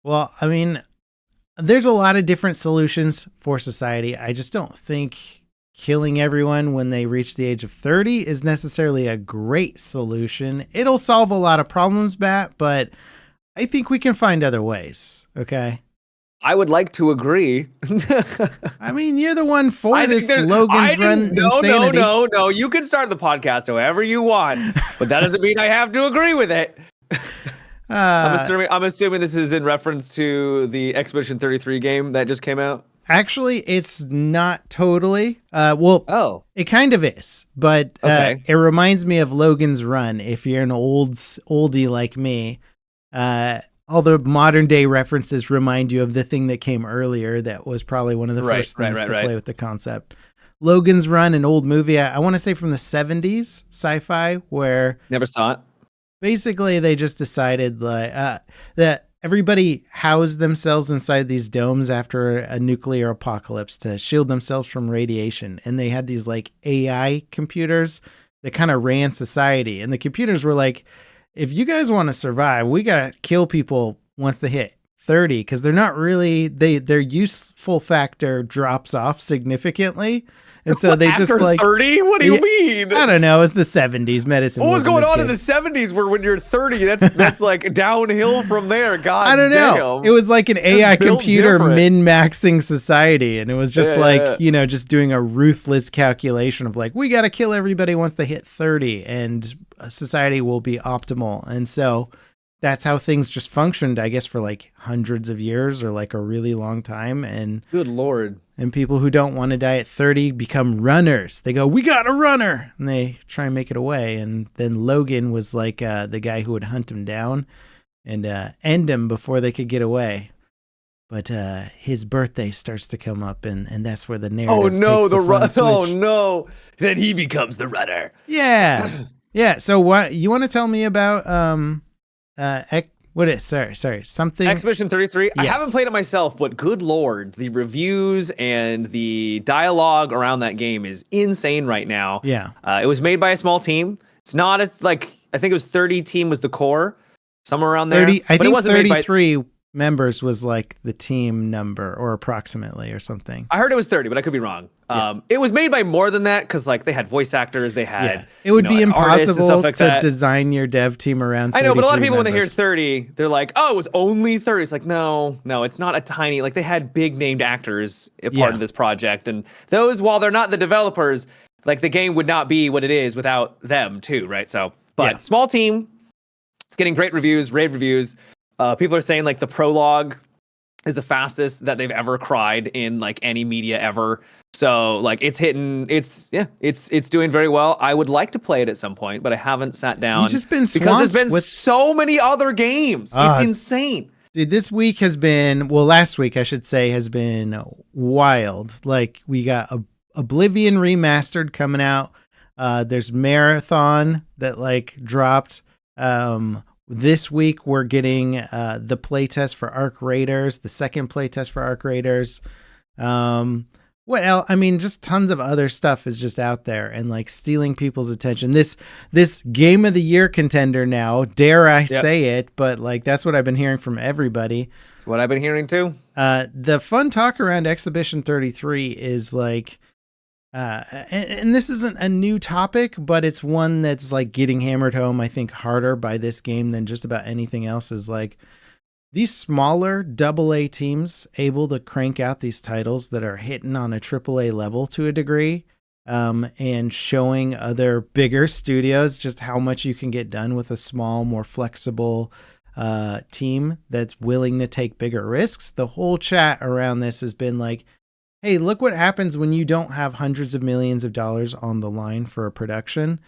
Well, I mean, there's a lot of different solutions for society. I just don't think killing everyone when they reach the age of 30 is necessarily a great solution. It'll solve a lot of problems, Matt, but I think we can find other ways. Okay. I would like to agree. I mean, you're the one for I think this there's. Logan's Run insanity. No. You can start the podcast however you want, but that doesn't mean I have to agree with it. I'm assuming this is in reference to the Expedition 33 game that just came out. Actually, it's not totally. It kind of is, but Okay. It reminds me of Logan's Run. If you're an oldie like me, all the modern day references remind you of the thing that came earlier. That was probably one of the first things to play with the concept. Logan's Run, an old movie, I want to say from the 70s, sci-fi, where Never saw it. basically they just decided that everybody housed themselves inside these domes after a nuclear apocalypse to shield themselves from radiation. And they had these like AI computers that kind of ran society. And the computers were like, if you guys want to survive, we got to kill people once they hit 30, because they're not really, their useful factor drops off significantly. And so they After just like 30? What do you mean? I don't know. It was the 70s. Medicine. What was going on good. in the 70s where when you're 30, that's like downhill from there. God, I don't know. It was like an AI computer min-maxing society. And it was just just doing a ruthless calculation of like, we got to kill everybody once they hit 30 and society will be optimal. And so that's how things just functioned, I guess, for like hundreds of years or like a really long time. And good Lord. And people who don't want to die at 30 become runners. They go, we got a runner. And they try and make it away. And then Logan was like the guy who would hunt him down and end him before they could get away. But his birthday starts to come up, and that's where the narrative takes the fun switch. Oh, no. Then he becomes the runner. Yeah. Yeah. So what you want to tell me about something Expedition 33. Yes. I haven't played it myself, but good Lord, the reviews and the dialogue around that game is insane right now. Yeah. It was made by a small team. It's not as like, I think it was 30 team was the core, somewhere around there. 30, I think 33 members was like the team number, or approximately, or something. I heard it was 30, but I could be wrong. Yeah. It was made by more than that, because like they had voice actors, they had it would be impossible like to design your dev team around 33 I know, but a lot of people members. when they hear 30, they're like, oh, it was only 30. It's like, no, it's not a tiny, like they had big named actors a part of this project, and those, while they're not the developers, like the game would not be what it is without them too, right? So, but small team, it's getting great reviews, rave reviews. People are saying like the prologue is the fastest that they've ever cried in like any media ever. So like it's doing very well. I would like to play it at some point, but I haven't sat down. You've just been because there's been so many other games. It's insane. Dude, this week has been, last week I should say, has been wild. Like we got Oblivion Remastered coming out. There's Marathon that like dropped. This week we're getting the playtest for Arc Raiders, the second playtest for Arc Raiders. What else? I mean, just tons of other stuff is just out there and like stealing people's attention. This Game of the Year contender now, dare I say it, but like that's what I've been hearing from everybody. That's what I've been hearing too. The fun talk around Exhibition 33 is like, and this isn't a new topic, but it's one that's like getting hammered home, I think, harder by this game than just about anything else, is like these smaller AA teams able to crank out these titles that are hitting on a AAA level to a degree, and showing other bigger studios just how much you can get done with a small, more flexible team that's willing to take bigger risks. The whole chat around this has been like, hey, look what happens when you don't have hundreds of millions of dollars on the line for a production.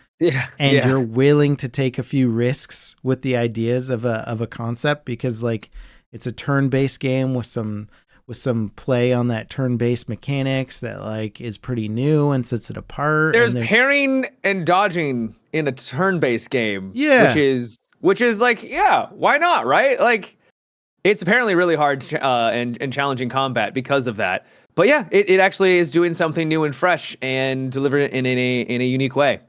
And you're willing to take a few risks with the ideas of a concept, because like it's a turn-based game with some play on that turn-based mechanics that like is pretty new and sets it apart. There's parrying and dodging in a turn-based game. Yeah. Which is like, why not, right? Like it's apparently really hard and challenging combat because of that. But yeah, it actually is doing something new and fresh and delivering it in a unique way.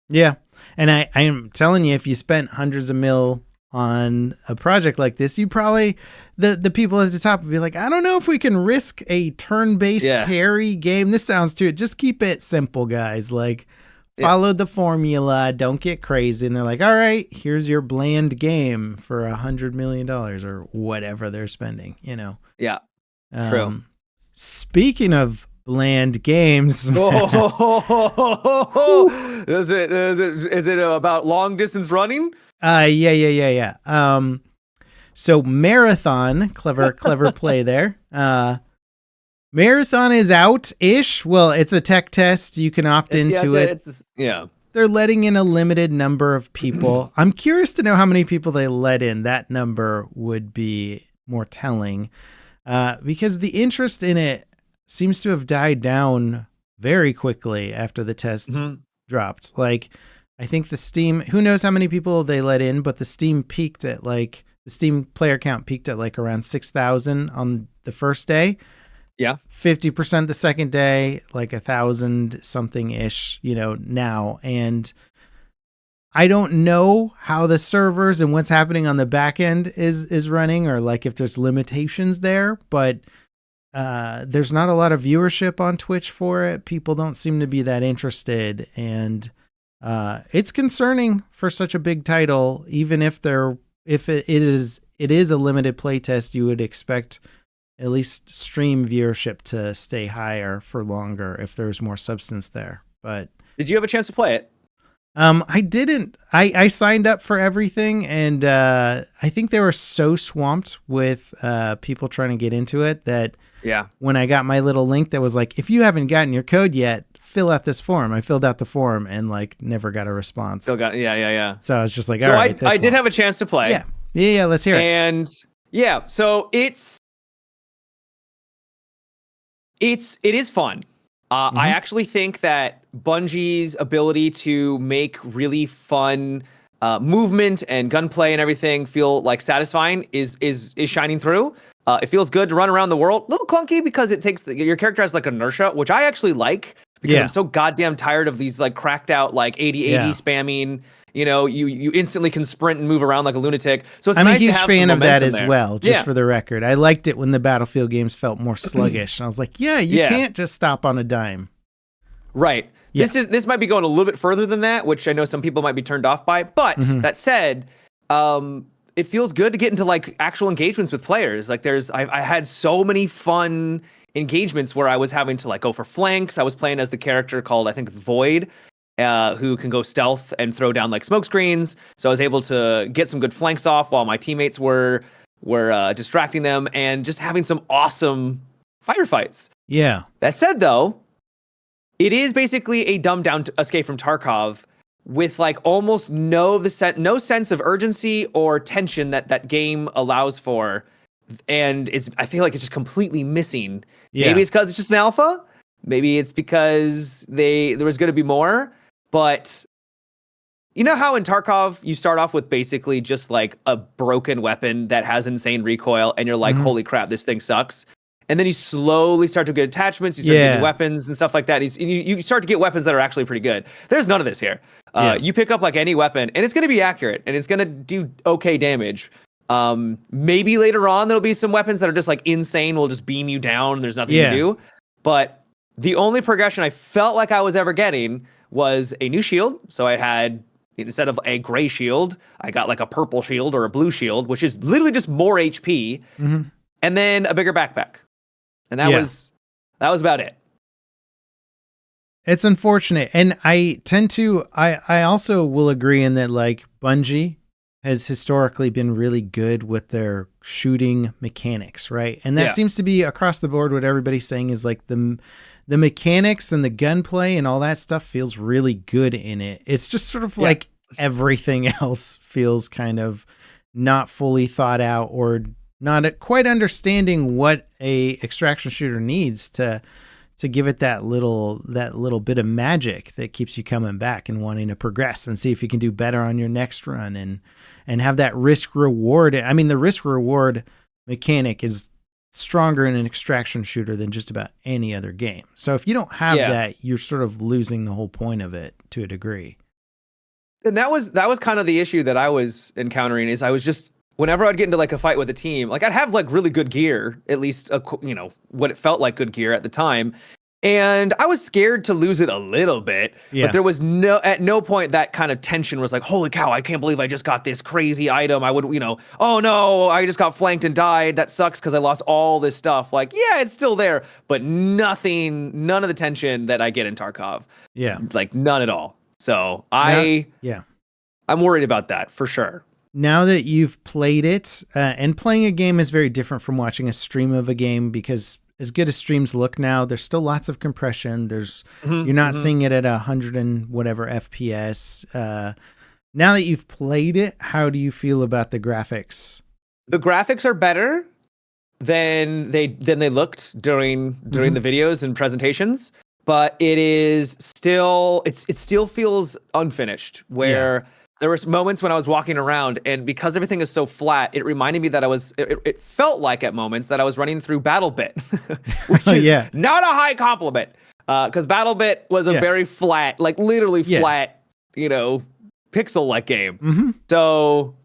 Yeah. And I am telling you, if you spent hundreds of mil on a project like this, the people at the top would be like, I don't know if we can risk a turn-based parry game. This sounds too, just keep it simple, guys. Like, follow the formula, don't get crazy. And they're like, all right, here's your bland game for $100 million or whatever they're spending, you know? Yeah, true. Speaking of bland games. Is it about long distance running? Yeah. So Marathon, clever play there. Marathon is out-ish. Well, it's a tech test. You can opt into it. They're letting in a limited number of people. I'm curious to know how many people they let in. That number would be more telling, because the interest in it seems to have died down very quickly after the test dropped. Like, I think the Steam, who knows how many people they let in, but the Steam peaked at like, the Steam player count peaked at like around 6,000 on the first day. Yeah. 50% the second day, like 1,000 something ish, you know, now. And I don't know how the servers and what's happening on the back end is running, or like if there's limitations there, but there's not a lot of viewership on Twitch for it. People don't seem to be that interested. And it's concerning for such a big title, even if it is a limited playtest. You would expect at least stream viewership to stay higher for longer if there's more substance there. But did you have a chance to play it? I didn't. I signed up for everything, and I think they were so swamped with people trying to get into it that when I got my little link that was like, if you haven't gotten your code yet, fill out this form. I filled out the form and like never got a response. Still got So I was just like, all right. I did have a chance to play. Yeah. Let's hear it. And so it is fun. I actually think that Bungie's ability to make really fun movement and gunplay and everything feel like satisfying is shining through. It feels good to run around the world. A little clunky because it takes your character has like inertia, which I actually like because I'm so goddamn tired of these like cracked out like 80-80 spamming. You know, you instantly can sprint and move around like a lunatic. So it's I'm nice a huge to have fan some of that momentum as there. well, just for the record. I liked it when the Battlefield games felt more sluggish. And I was like, you can't just stop on a dime. Right. Yeah. This might be going a little bit further than that, which I know some people might be turned off by. But that said, it feels good to get into like actual engagements with players. Like I had so many fun engagements where I was having to like go for flanks. I was playing as the character called, I think, Void, who can go stealth and throw down like smoke screens. So I was able to get some good flanks off while my teammates were distracting them and just having some awesome firefights. Yeah. That said, though, it is basically a dumbed down Escape from Tarkov with like almost no sense of urgency or tension that game allows for, and I feel like it's just completely missing. Maybe it's because it's just an alpha. Maybe it's because there was going to be more. But you know how in Tarkov you start off with basically just like a broken weapon that has insane recoil, and you're like, holy crap, this thing sucks. And then you slowly start to get attachments, you start getting weapons and stuff like that. And you start to get weapons that are actually pretty good. There's none of this here. You pick up like any weapon, and it's going to be accurate, and it's going to do okay damage. Maybe later on there'll be some weapons that are just like insane, will just beam you down. There's nothing to do. But the only progression I felt like I was ever getting was a new shield. So I had, instead of a gray shield, I got like a purple shield or a blue shield, which is literally just more HP, and then a bigger backpack. And that was about it. It's unfortunate. And I also will agree in that like Bungie has historically been really good with their shooting mechanics, right? And that seems to be across the board what everybody's saying is like the mechanics and the gunplay and all that stuff feels really good in it. It's just sort of like everything else feels kind of not fully thought out or not quite understanding what a extraction shooter needs to give it that little bit of magic that keeps you coming back and wanting to progress and see if you can do better on your next run and have that risk reward. I mean, the risk reward mechanic is stronger in an extraction shooter than just about any other game. So if you don't have that, you're sort of losing the whole point of it to a degree. And that was kind of the issue that I was encountering is I was just whenever I'd get into like a fight with a team, like I'd have like really good gear, at least what it felt like good gear at the time. And I was scared to lose it a little bit, Yeah. but there was at no point that kind of tension was like, holy cow, I can't believe I just got this crazy item. I would, oh no, I just got flanked and died. That sucks because I lost all this stuff. Like, yeah, it's still there, but none of the tension that I get in Tarkov. Yeah. Like none at all. So Yeah. I'm worried about that for sure. Now that you've played it, and playing a game is very different from watching a stream of a game, because as good as streams look now, there's still lots of compression. You're not seeing it at 100 and whatever FPS. Now that you've played it, how do you feel about the graphics? The graphics are better than they looked during the videos and presentations, but it still feels unfinished. Where there were moments when I was walking around, and because everything is so flat, it reminded me that it felt like at moments that I was running through BattleBit, which is not a high compliment, because BattleBit was a very flat, like literally flat, pixel-like game. So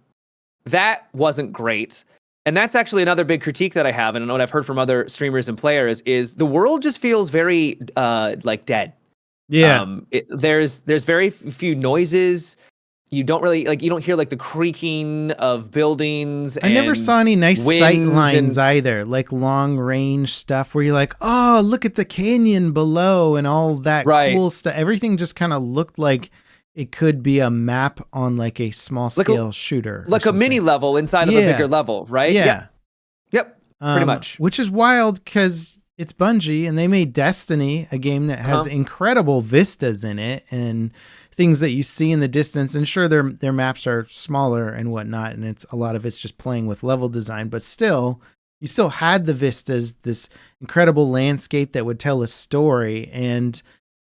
that wasn't great. And that's actually another big critique that I have, and what I've heard from other streamers and players is the world just feels very like dead. Yeah. There's very few noises. You don't really you don't hear like the creaking of buildings. I never saw any nice sight lines either, like long range stuff where you're like, oh, look at the canyon below and all that cool stuff. Everything just kind of looked like it could be a map on like a small scale shooter. Like a mini level inside of a bigger level, right? Yeah. Yep. Pretty much. Which is wild because it's Bungie and they made Destiny, a game that has incredible vistas in it and things that you see in the distance. And sure, their maps are smaller and whatnot, and a lot of it's just playing with level design, but still, you still had the vistas, this incredible landscape that would tell a story. And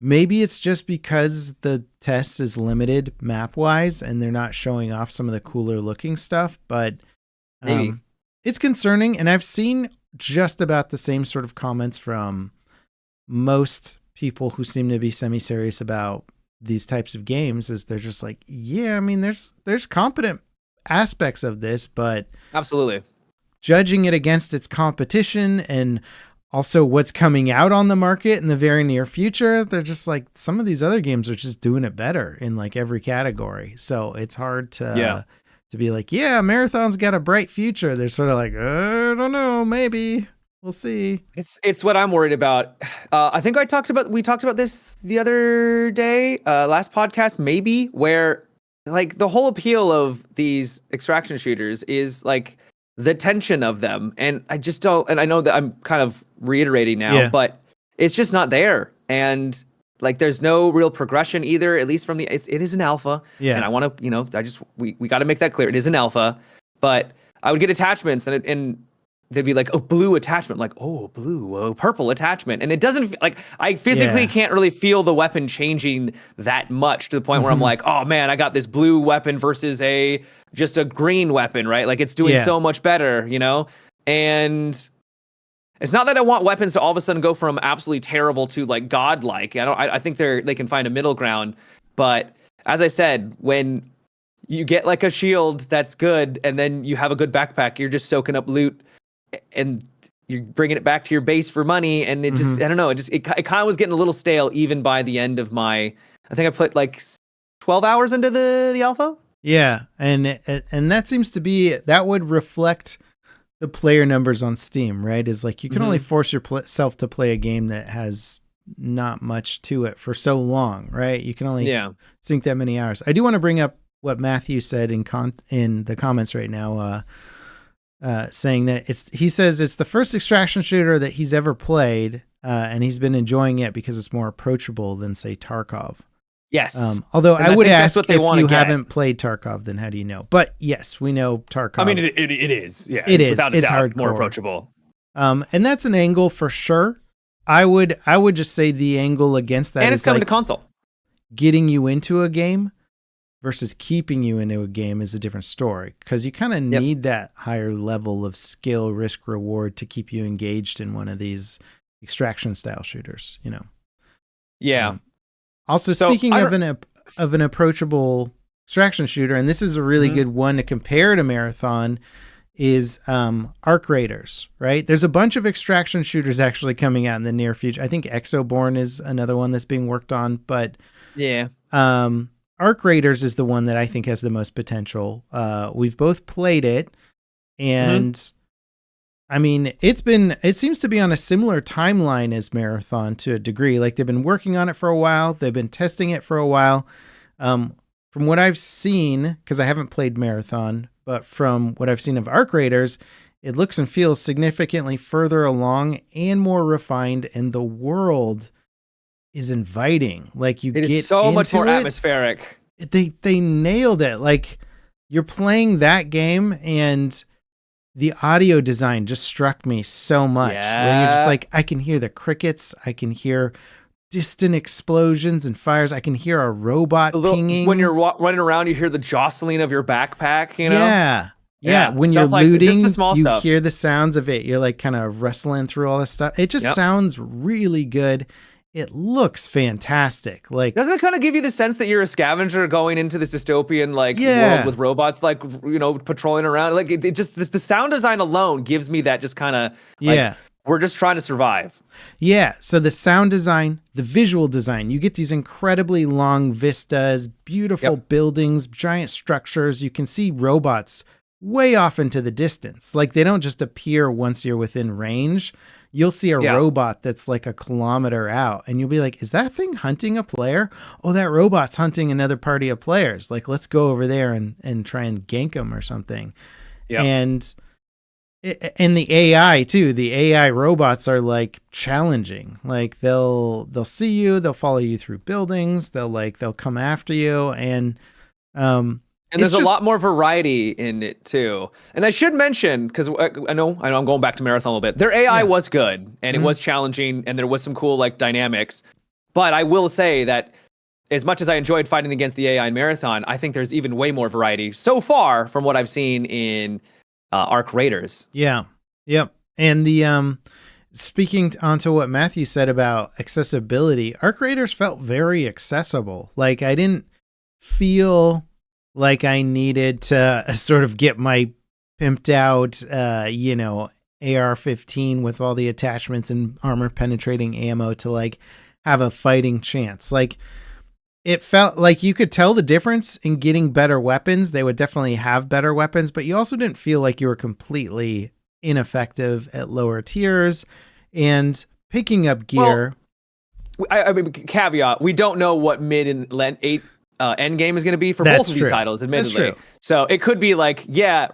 maybe it's just because the test is limited map wise and they're not showing off some of the cooler looking stuff, but it's concerning. And I've seen just about the same sort of comments from most people who seem to be semi-serious about these types of games. Is they're just like, yeah, I mean, there's competent aspects of this, but absolutely judging it against its competition and also what's coming out on the market in the very near future, they're just like, some of these other games are just doing it better in like every category. So it's hard to be like, yeah, Marathon's got a bright future. They're sort of like, I don't know, maybe. We'll see. It's what I'm worried about. I think we talked about this the other day, last podcast, maybe, where like the whole appeal of these extraction shooters is like the tension of them. And I just don't, and I know that I'm kind of reiterating now, but it's just not there. And like, there's no real progression either, at least from it is an alpha. Yeah. And I want to, we got to make that clear. It is an alpha, but I would get attachments and they'd be like, oh, blue attachment, like, oh, blue, oh, purple attachment. And it doesn't, like, I physically can't really feel the weapon changing that much to the point where I'm like, oh man, I got this blue weapon versus just a green weapon, right? Like, it's doing so much better, And it's not that I want weapons to all of a sudden go from absolutely terrible to like godlike. I think they can find a middle ground. But as I said, when you get like a shield that's good and then you have a good backpack, you're just soaking up loot and you're bringing it back to your base for money. And it just, I don't know, it kind of was getting a little stale even by the end of I think I put like 12 hours into the alpha. Yeah. And that seems to be, that would reflect the player numbers on Steam, right? Is like, you can only force yourself to play a game that has not much to it for so long, right? You can only sink that many hours. I do want to bring up what Matthew said in the comments right now, saying that he says it's the first extraction shooter that he's ever played, and he's been enjoying it because it's more approachable than, say, Tarkov. Yes. Although I would ask, if you haven't played Tarkov, then how do you know? But yes, we know Tarkov. I mean, it is. Yeah, it is. Without a it's doubt, hardcore. More approachable. And that's an angle for sure. I would just say the angle against that and is it's coming like to console. Getting you into a game versus keeping you into a game is a different story, because you kind of need that higher level of skill, risk, reward to keep you engaged in one of these extraction style shooters, Yeah. Also, speaking of an approachable extraction shooter, and this is a really good one to compare to Marathon, is Arc Raiders, right? There's a bunch of extraction shooters actually coming out in the near future. I think Exoborn is another one that's being worked on, but Yeah. Arc Raiders is the one that I think has the most potential. We've both played it, and I mean, it seems to be on a similar timeline as Marathon to a degree. Like, they've been working on it for a while. They've been testing it for a while. From what I've seen, because I haven't played Marathon, but from what I've seen of Arc Raiders, it looks and feels significantly further along and more refined, and the world is inviting. Like, it is so much more atmospheric. They nailed it. Like, you're playing that game, and the audio design just struck me so much. Yeah. Where you're just like, I can hear the crickets, I can hear distant explosions and fires. I can hear a robot pinging. When you're running around, you hear the jostling of your backpack, you know? Yeah. When you're looting, you stuff. Hear the sounds of it. You're like kind of wrestling through all this stuff. It just sounds really good. It looks fantastic. Like, doesn't it kind of give you the sense that you're a scavenger going into this dystopian world with robots, like, patrolling around? Like, it just the sound design alone gives me that just kind of we're just trying to survive. Yeah, so the sound design, the visual design, you get these incredibly long vistas, beautiful buildings, giant structures. You can see robots way off into the distance. Like, they don't just appear once you're within range. You'll see a robot that's like a kilometer out, and you'll be like, is that thing hunting a player? Oh, that robot's hunting another party of players. Like, let's go over there and try and gank them or something. Yeah. And the AI too. The AI robots are like challenging. Like, they'll see you, they'll follow you through buildings, they'll come after you, and there's a lot more variety in it too. And I should mention, because I know I'm going back to Marathon a little bit. Their AI was good, and it was challenging, and there was some cool dynamics. But I will say that as much as I enjoyed fighting against the AI in Marathon, I think there's even way more variety so far from what I've seen in Arc Raiders. Yeah. Yep. And the speaking onto what Matthew said about accessibility, Arc Raiders felt very accessible. Like, I didn't feel like I needed to sort of get my pimped out AR-15 with all the attachments and armor penetrating ammo to like have a fighting chance. Like, it felt like you could tell the difference in getting better weapons. They would definitely have better weapons, but you also didn't feel like you were completely ineffective at lower tiers and picking up gear. Well, I mean, caveat, we don't know what mid and end game is going to be for both of these titles, admittedly. So it could be like,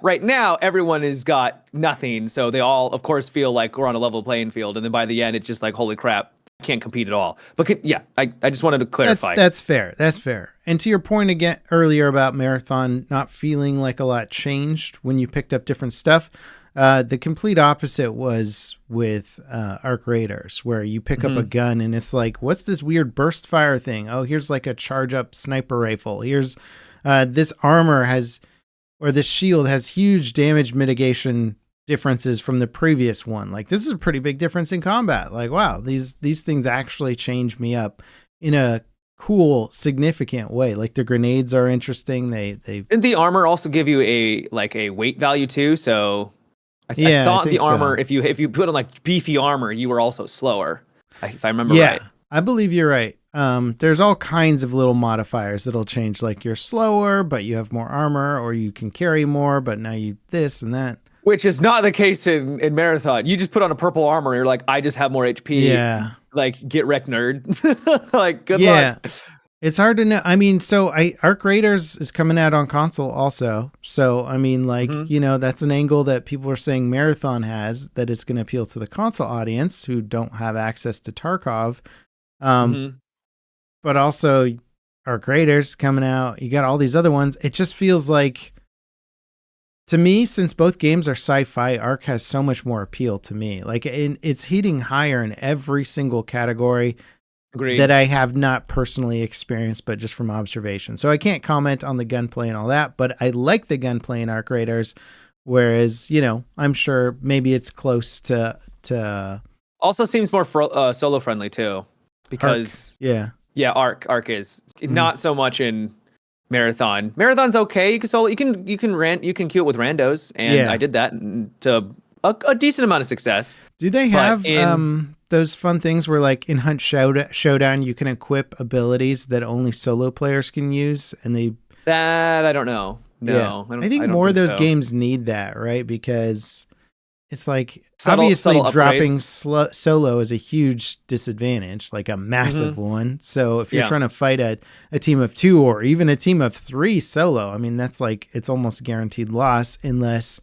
right now everyone has got nothing, so they all, of course, feel like we're on a level playing field, and then by the end, it's just like, holy crap, can't compete at all. But I just wanted to clarify. That's fair. That's fair. And to your point again earlier about Marathon not feeling like a lot changed when you picked up different stuff, the complete opposite was with Arc Raiders, where you pick up a gun and it's like, what's this weird burst fire thing? Oh, here's like a charge up sniper rifle. Here's this armor this shield has huge damage mitigation differences from the previous one. Like, this is a pretty big difference in combat. Like, wow, these things actually change me up in a cool, significant way. Like, the grenades are interesting. They and the armor also give you a weight value too. So I thought the armor, if you put on like beefy armor, you were also slower, if I remember right. I believe you're right. There's all kinds of little modifiers that'll change. Like, you're slower, but you have more armor, or you can carry more, but now you this and that. Which is not the case in Marathon. You just put on a purple armor, you're like, I just have more HP. Yeah. Like, get wrecked, nerd. Like, good luck. It's hard to know. I mean, so Arc Raiders is coming out on console also. So, I mean, like, that's an angle that people are saying Marathon has, that it's going to appeal to the console audience who don't have access to Tarkov. But also Arc Raiders coming out. You got all these other ones. It just feels like, to me, since both games are sci-fi, Arc has so much more appeal to me. Like, it's hitting higher in every single category. Agreed. That I have not personally experienced, but just from observation. So I can't comment on the gunplay and all that, but I like the gunplay in Arc Raiders, whereas, I'm sure maybe it's close to also seems more solo friendly too, because Arc. Arc is not so much in Marathon. Marathon's okay. You can solo. You can queue it with randos, and I did that to a decent amount of success. Do they But have those fun things where, like, in Hunt Showdown, you can equip abilities that only solo players can use, and that I don't know. No, I think I don't more of think those so. games need that, right? Because it's like Subtle obviously dropping upgrades. solo is a huge disadvantage, like a massive one. So if you're Yeah. trying to fight a team of 2 or even a team of 3 solo, I mean, that's like, it's almost guaranteed loss unless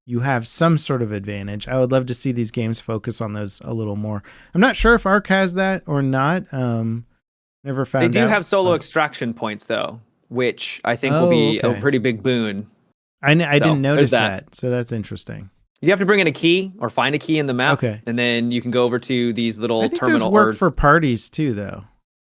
you have some sort of advantage. I would love to see these games focus on those a little more. I'm not sure if Ark has that or not. Never found out. They do have solo extraction points though, which I think will be okay. a pretty big boon. I didn't notice that. So that's interesting. You have to bring in a key or find a key in the map. Okay. And then you can go over to these little I think terminal. Those work for parties too, though.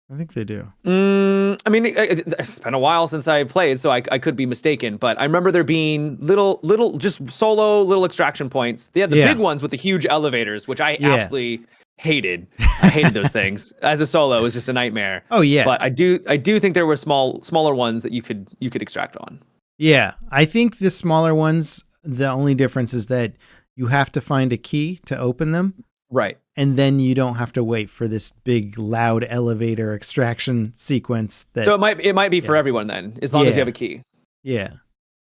I think they do. I mean, it's been a while since I played, so I could be mistaken. But I remember there being little, just solo little extraction points. They had the big ones with the huge elevators, which I absolutely hated. I hated those things. As a solo, it was just a nightmare. Oh yeah. But I do think there were smaller ones that you could extract on. Yeah, I think the smaller ones, the only difference is that you have to find a key to open them. Right. And then you don't have to wait for this big loud elevator extraction sequence. So it might be for everyone then, as long as you have a key. Yeah.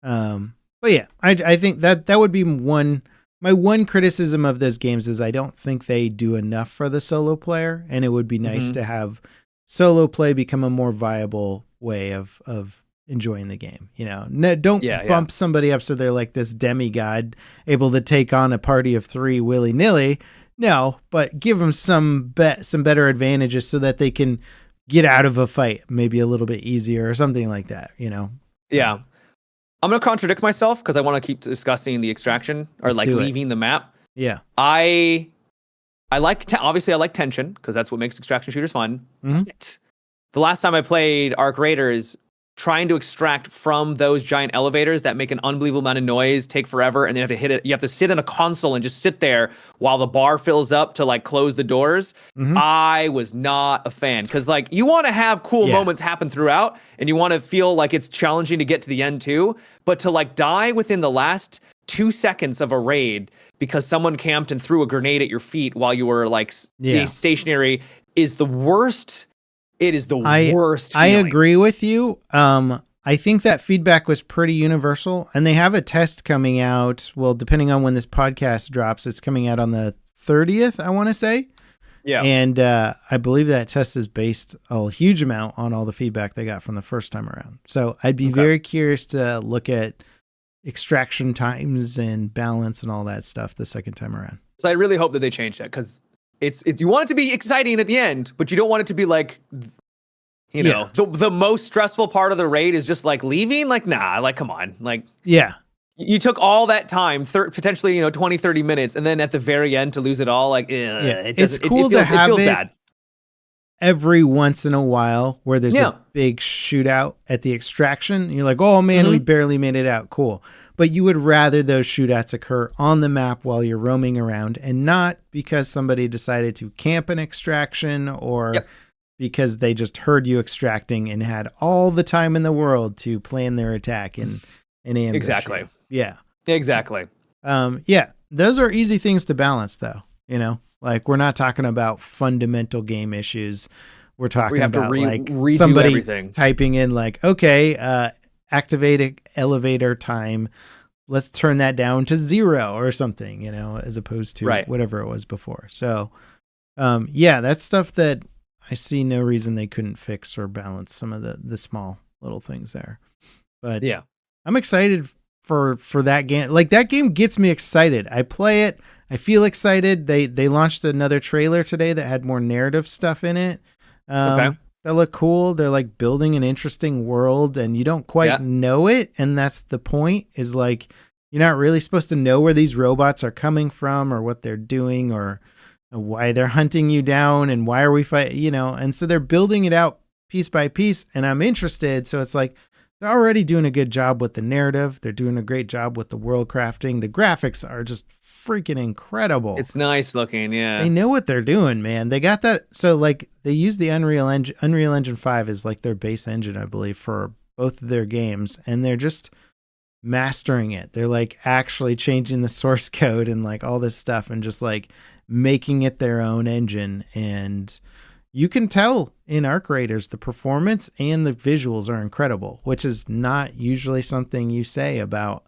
But yeah, I think that would be my one criticism of those games is I don't think they do enough for the solo player, and it would be nice to have solo play become a more viable way of enjoying the game. You know, don't bump somebody up so they're like this demigod able to take on a party of 3 willy-nilly. No, but give them some better advantages so that they can get out of a fight maybe a little bit easier or something like that, you know? Yeah. I'm going to contradict myself because I want to keep discussing the extraction or leaving the map. Yeah. I like, obviously I like tension because that's what makes extraction shooters fun. But the last time I played Ark Raiders, trying to extract from those giant elevators that make an unbelievable amount of noise, take forever, and then you have to hit it. You have to sit in a console and just sit there while the bar fills up to like close the doors. I was not a fan because like you want to have cool moments happen throughout, and you want to feel like it's challenging to get to the end too. But to like die within the last 2 seconds of a raid because someone camped and threw a grenade at your feet while you were like stationary is the worst. It is the worst feeling. I agree with you. I think that feedback was pretty universal, and they have a test coming out. Well, depending on when this podcast drops, it's coming out on the 30th, I want to say. Yeah. And I believe that test is based a huge amount on all the feedback they got from the first time around. So I'd be very curious to look at extraction times and balance and all that stuff the second time around. So I really hope that they change that because it's you want it to be exciting at the end, but you don't want it to be like, you know, the most stressful part of the raid is just like leaving. Like, nah, like, come on. Like, you took all that time, potentially, 20, 30 minutes. And then at the very end to lose it all, like, it's cool to have it bad every once in a while where there's a big shootout at the extraction. You're like, oh man, we barely made it out. Cool. But you would rather those shootouts occur on the map while you're roaming around and not because somebody decided to camp an extraction or because they just heard you extracting and had all the time in the world to plan their attack and ambush. Exactly. Yeah. Exactly. Those are easy things to balance though. You know, like we're not talking about fundamental game issues. We're talking about like somebody everything. Typing in like, okay, activate elevator time. Let's turn that down to 0 or something, as opposed to whatever it was before. So, that's stuff that I see no reason they couldn't fix or balance some of the small little things there. But I'm excited for that game. Like that game gets me excited. I play it. I feel excited. They launched another trailer today that had more narrative stuff in it. That look cool. They're like building an interesting world and you don't quite know it. And that's the point is like, you're not really supposed to know where these robots are coming from or what they're doing or why they're hunting you down and why are we fighting, and so they're building it out piece by piece and I'm interested. So it's like, they're already doing a good job with the narrative. They're doing a great job with the world crafting. The graphics are just freaking incredible. It's nice looking. Yeah. They know what they're doing, man. They got that. So like they use the Unreal Engine 5 as like their base engine, I believe, for both of their games, and they're just mastering it. They're like actually changing the source code and like all this stuff and just like making it their own engine. And you can tell in Arc Raiders the performance and the visuals are incredible, which is not usually something you say about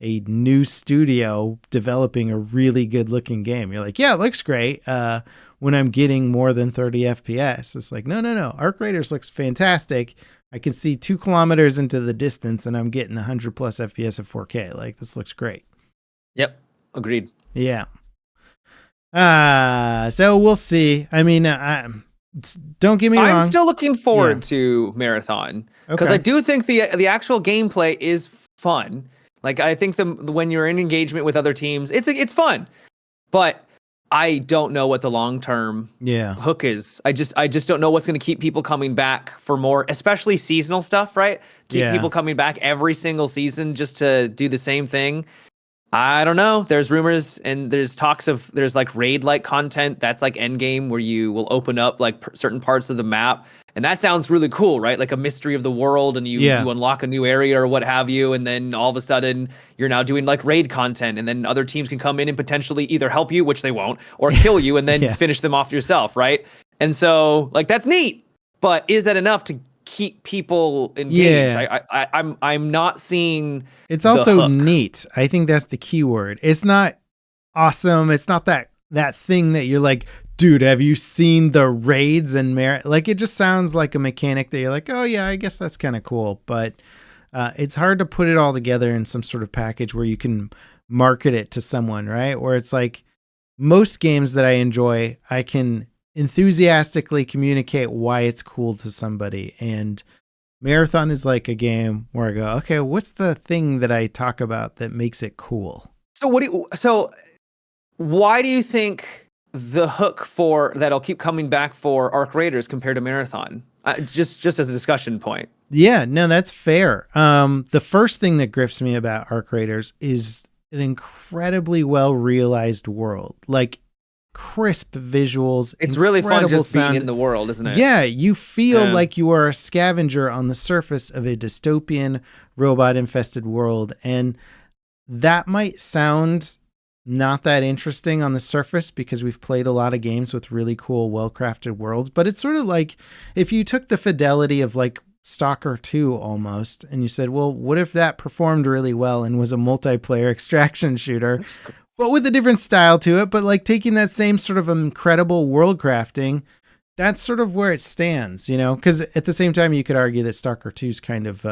a new studio developing a really good looking game. You're like, yeah, it looks great. When I'm getting more than 30 FPS, it's like, no. Arc Raiders looks fantastic. I can see 2 kilometers into the distance and I'm getting 100 plus FPS at 4K. Like, this looks great. Yep. Agreed. Yeah. So we'll see. I mean, don't get me wrong. I'm still looking forward to Marathon because I do think the actual gameplay is fun. Like, I think when you're in engagement with other teams, it's fun, but I don't know what the long-term hook is. I just don't know what's going to keep people coming back for more, especially seasonal stuff, right? Keep people coming back every single season just to do the same thing. I don't know. There's rumors and there's talks of there's like raid-like content that's like endgame where you will open up like certain parts of the map. And that sounds really cool, right? Like a mystery of the world and you unlock a new area or what have you. And then all of a sudden you're now doing like raid content and then other teams can come in and potentially either help you, which they won't, or kill you and then finish them off yourself, right? And so like that's neat. But is that enough to keep people engaged? I'm not seeing. It's also neat. I think that's the key word. It's not awesome. It's not that thing that you're like, dude, have you seen the raids and like, it just sounds like a mechanic that you're like, oh yeah, I guess that's kind of cool. But it's hard to put it all together in some sort of package where you can market it to someone, right? Where it's like most games that I enjoy, I can enthusiastically communicate why it's cool to somebody. And Marathon is like a game where I go, okay, what's the thing that I talk about that makes it cool? So why do you think the hook for that'll keep coming back for Arc Raiders compared to Marathon? Just as a discussion point. Yeah, no, that's fair. The first thing that grips me about Arc Raiders is an incredibly well realized world. Like, crisp visuals. It's really fun just sound. Being in the world, isn't it? Yeah, you feel like you are a scavenger on the surface of a dystopian robot-infested world. And that might sound not that interesting on the surface because we've played a lot of games with really cool, well-crafted worlds. But it's sort of like if you took the fidelity of like Stalker 2 almost, and you said, well, what if that performed really well and was a multiplayer extraction shooter? But with a different style to it, but like taking that same sort of incredible world crafting, that's sort of where it stands, you know? Because at the same time, you could argue that Stalker 2 is kind of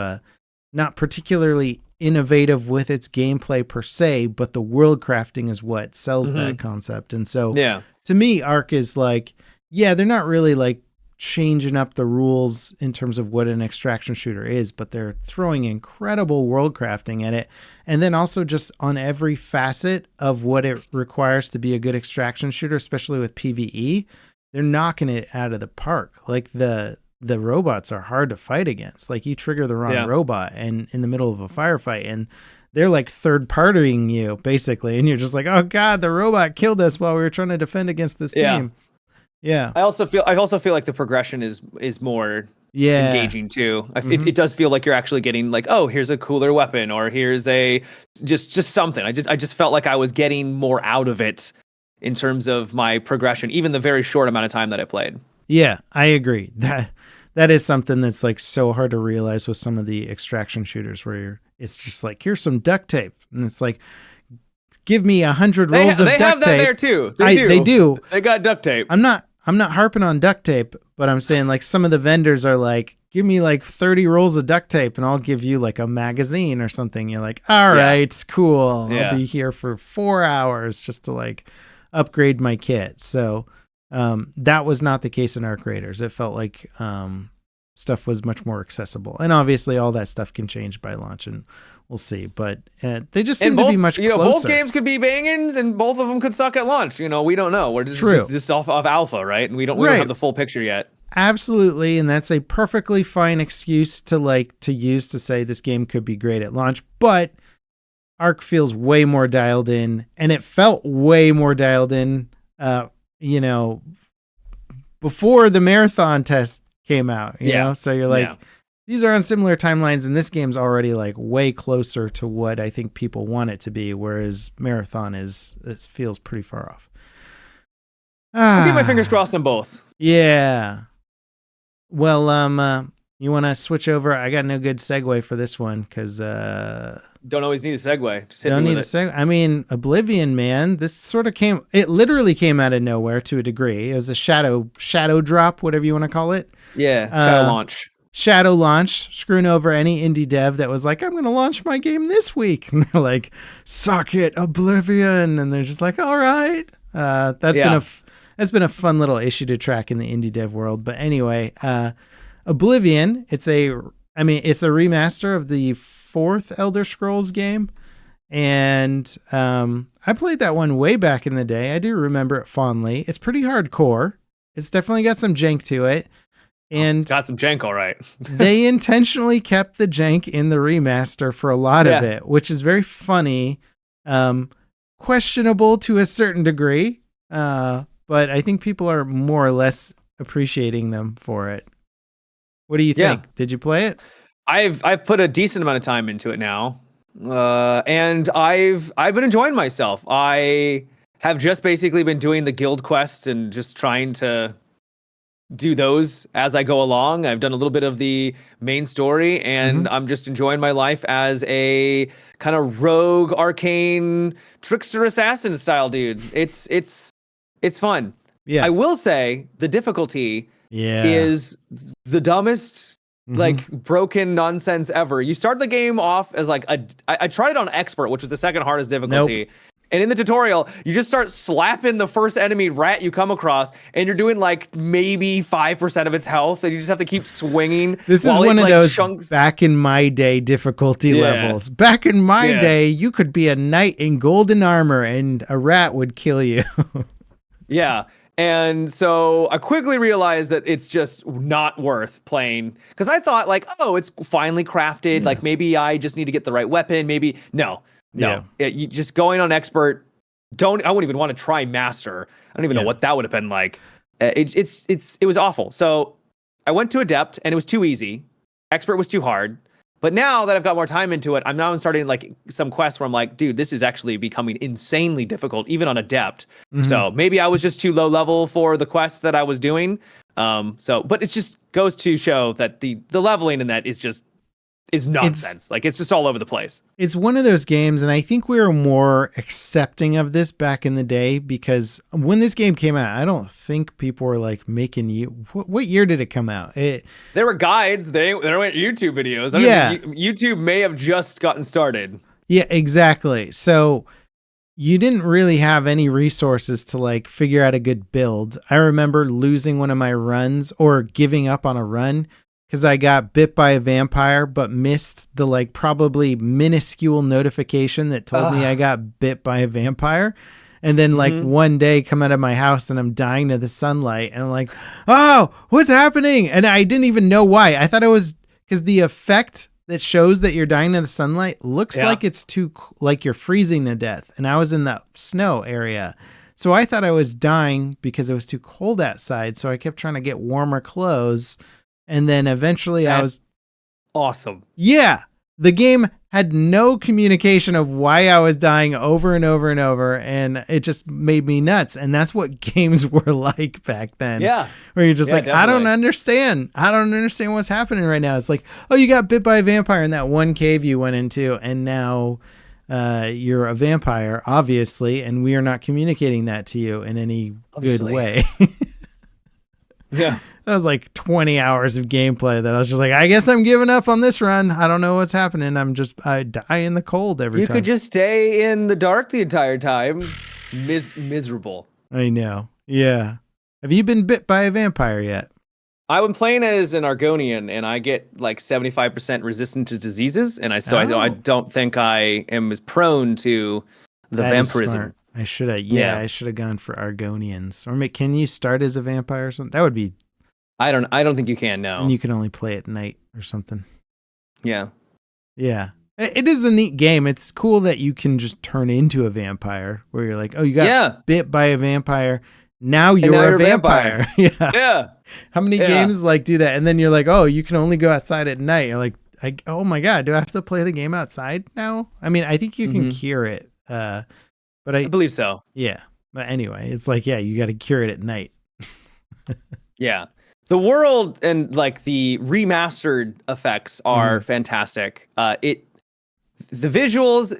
not particularly innovative with its gameplay per se, but the world crafting is what sells that concept. And so to me, Arc is like, yeah, they're not really like changing up the rules in terms of what an extraction shooter is, but they're throwing incredible world crafting at it. And then also just on every facet of what it requires to be a good extraction shooter, especially with PvE, they're knocking it out of the park. Like the robots are hard to fight against. Like you trigger the wrong robot and in the middle of a firefight and they're like third partying you basically. And you're just like, oh God, the robot killed us while we were trying to defend against this team. Yeah. I also feel like the progression is more engaging too. It does feel like you're actually getting like, oh, here's a cooler weapon or here's a just something. I just felt like I was getting more out of it in terms of my progression, even the very short amount of time that I played. Yeah, I agree. That is something that's like so hard to realize with some of the extraction shooters where it's just like, here's some duct tape. And it's like, give me 100 rolls of duct tape. They have that there too. They do. They got duct tape. I'm not harping on duct tape, but I'm saying like some of the vendors are like, give me like 30 rolls of duct tape and I'll give you like a magazine or something. You're like, all right, cool. I'll be here for 4 hours just to like upgrade my kit. So that was not the case in Arc Raiders. It felt like stuff was much more accessible. And obviously all that stuff can change by launch and we'll see. But they just seem to be much closer. Both games could be bangings and both of them could suck at launch. You know, we don't know. We're just off alpha, right? And we don't have the full picture yet. Absolutely. And that's a perfectly fine excuse to use to say this game could be great at launch. But Arc feels way more dialed in and it felt way more dialed in, before the Marathon test came out, you know? So you're like, these are on similar timelines, and this game's already like way closer to what I think people want it to be, whereas Marathon it feels pretty far off. I'll keep my fingers crossed on both. Yeah. Well, you want to switch over? I got no good segue for this one because don't always need a segue. Just hit don't me need with a segue. I mean, Oblivion, man, this sort of it literally came out of nowhere to a degree. It was a shadow drop, whatever you want to call it. Yeah, shadow launch. Shadow launch, screwing over any indie dev that was like, I'm going to launch my game this week. And they're like, suck it, Oblivion. And they're just like, all right. That's been a fun little issue to track in the indie dev world. But anyway, Oblivion, it's a remaster of the 4th Elder Scrolls game. And I played that one way back in the day. I do remember it fondly. It's pretty hardcore. It's definitely got some jank to it. And it's got some jank, all right. they intentionally kept the jank in the remaster for a lot of it, which is very funny, questionable to a certain degree, but I think people are more or less appreciating them for it. What do you think? Did you play it? I've put a decent amount of time into it now, and I've been enjoying myself. I have just basically been doing the guild quest and just trying to do those as I go along. I've done a little bit of the main story, and I'm just enjoying my life as a kind of rogue, arcane, trickster assassin style dude. It's fun. Yeah. I will say the difficulty is the dumbest, like broken nonsense ever. You start the game off as like I tried it on expert, which was the second hardest difficulty. Nope. And in the tutorial, you just start slapping the first enemy rat you come across, and you're doing like maybe 5% of its health, and you just have to keep swinging. This is one of those back in my day difficulty levels. Back in my day, you could be a knight in golden armor, and a rat would kill you. Yeah. And so I quickly realized that it's just not worth playing, because I thought like, oh, it's finely crafted. Like maybe I just need to get the right weapon. Maybe no. You just going on expert. I wouldn't even want to try master. I don't even know what that would have been like. It was awful. So I went to adept, and it was too easy. Expert was too hard. But now that I've got more time into it, I'm now starting like some quests where I'm like, dude, this is actually becoming insanely difficult, even on adept. So maybe I was just too low level for the quests that I was doing. But it just goes to show that the leveling in that is nonsense. It's just all over the place. It's one of those games, and I think we were more accepting of this back in the day, because when this game came out, I don't think people were like making what year did it come out? There were guides. There weren't YouTube videos. YouTube may have just gotten started. Yeah, exactly. So you didn't really have any resources to like figure out a good build. I remember losing one of my runs or giving up on a run because I got bit by a vampire, but missed the like probably minuscule notification that told me I got bit by a vampire. And then like one day come out of my house and I'm dying to the sunlight, and I'm like, oh, what's happening? And I didn't even know why. I thought it was because the effect that shows that you're dying to the sunlight looks like it's like you're freezing to death. And I was in the snow area. So I thought I was dying because it was too cold outside. So I kept trying to get warmer clothes. And then eventually I was awesome. Yeah. The game had no communication of why I was dying over and over and over. And it just made me nuts. And that's what games were like back then. Yeah. Where you're just like, definitely. I don't understand what's happening right now. It's like, oh, you got bit by a vampire in that one cave you went into. And now you're a vampire, obviously. And we are not communicating that to you in any good way. Yeah. That was like 20 hours of gameplay that I was just like, I guess I'm giving up on this run. I don't know what's happening. I die in the cold every time. You could just stay in the dark the entire time. Miserable. I know. Yeah. Have you been bit by a vampire yet? I've been playing as an Argonian, and I get like 75% resistant to diseases. And I don't think I am as prone to the vampirism. I should have gone for Argonians. Or can you start as a vampire or something? That would be. I don't think you can, no. And you can only play at night or something. Yeah. Yeah. It is a neat game. It's cool that you can just turn into a vampire where you're like, oh, you got bit by a vampire. now And now you're a you're a vampire. vampire. Yeah. Yeah. How many Yeah. games like do that? And then you're like, oh, you can only go outside at night. You're like, oh my God, do I have to play the game outside now? I mean, I think you can cure it. But I believe so. yeah. But anyway, it's like, yeah, you got to cure it at night. Yeah. The world and like the remastered effects are fantastic. The visuals,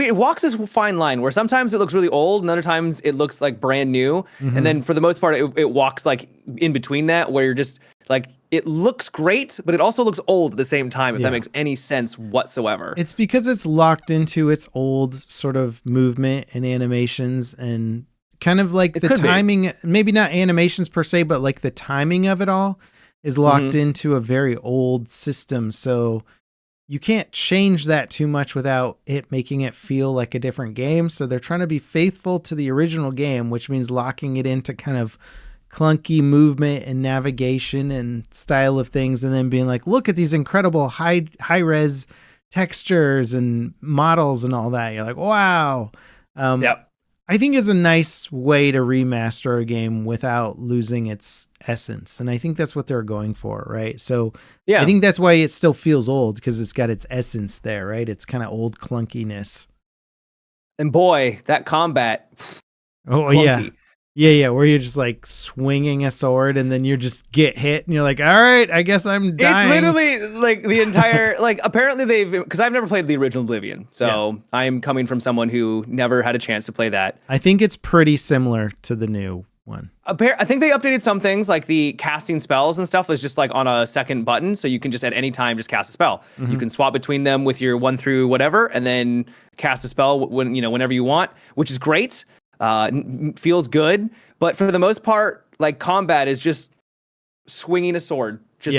it walks this fine line where sometimes it looks really old and other times it looks like brand new. And then for the most part, it walks like in between that, where you're just like, it looks great, but it also looks old at the same time, if that makes any sense whatsoever. It's because it's locked into its old sort of movement and animations, and kind of like the timing, maybe not animations per se, but like the timing of it all is locked into a very old system. So you can't change that too much without it making it feel like a different game. So they're trying to be faithful to the original game, which means locking it into kind of clunky movement and navigation and style of things, and then being like, look at these incredible high res textures and models and all that. You're like, wow. I think it's a nice way to remaster a game without losing its essence. And I think that's what they're going for, right? So I think that's why it still feels old, because it's got its essence there, right? It's kind of old clunkiness. And boy, that combat. Oh, clunky. Yeah, where you're just like swinging a sword and then you just get hit and you're like, all right, I guess I'm dying. It's literally like the entire, like apparently because I've never played the original Oblivion, so I'm coming from someone who never had a chance to play that. I think it's pretty similar to the new one. I think they updated some things, like the casting spells and stuff is just like on a second button, so you can just at any time just cast a spell. You can swap between them with your 1 through whatever, and then cast a spell whenever you want, which is great. Feels good, but for the most part, like combat is just swinging a sword, just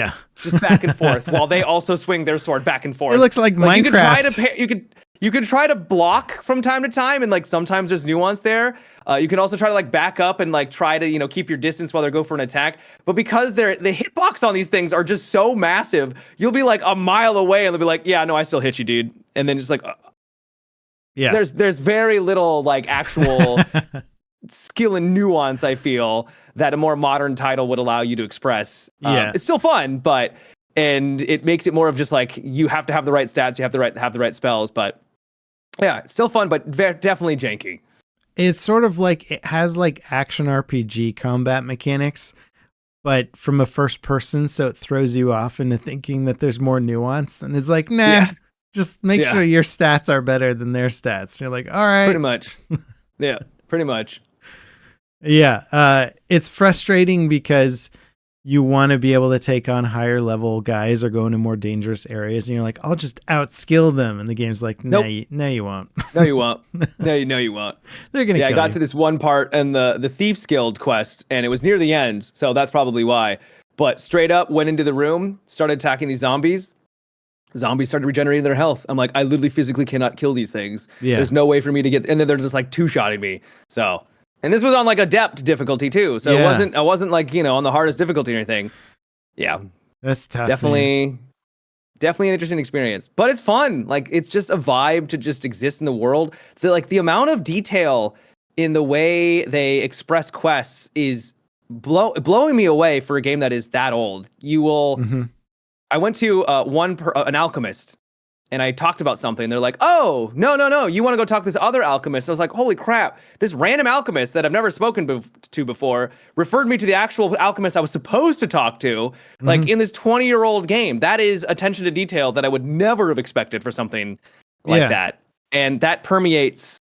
back and forth, while they also swing their sword back and forth. It looks like Minecraft. You could try to block from time to time, and like sometimes there's nuance there. You can also try to like back up and like try to keep your distance while they go for an attack. But because the hitbox on these things are just so massive, you'll be like a mile away and they'll be like, yeah, no, I still hit you, dude, and then just like. There's very little like actual skill and nuance, I feel, that a more modern title would allow you to express. It's still fun, and it makes it more of just like, you have to have the right stats, you have to have the right spells, but yeah, it's still fun, but definitely janky. It's sort of like, it has like action RPG combat mechanics, but from a first person, so it throws you off into thinking that there's more nuance, and it's like, nah. Just make sure your stats are better than their stats. You're like, all right. Pretty much. Yeah, pretty much. Yeah. It's frustrating because you want to be able to take on higher level guys or go into more dangerous areas. And you're like, I'll just outskill them. And the game's like, no, you won't. No, you won't. No, you won't. They're going to kill you. I got to this one part in the Thieves Guild quest, and it was near the end. So that's probably why. But straight up went into the room, started attacking these zombies. Zombies started regenerating their health. I'm like, I literally physically cannot kill these things. There's no way for me to get, and then they're just like two-shotting me. So, and this was on like adept difficulty too. So I wasn't like, on the hardest difficulty or anything. Yeah. That's tough. Definitely an interesting experience, but it's fun. Like, it's just a vibe to just exist in the world. The amount of detail in the way they express quests is blowing me away for a game that is that old. You will, I went to an alchemist, and I talked about something. They're like, oh, no, you want to go talk to this other alchemist. I was like, holy crap, this random alchemist that I've never spoken to before referred me to the actual alchemist I was supposed to talk to, like in this 20-year-old game. That is attention to detail that I would never have expected for something like that. And that permeates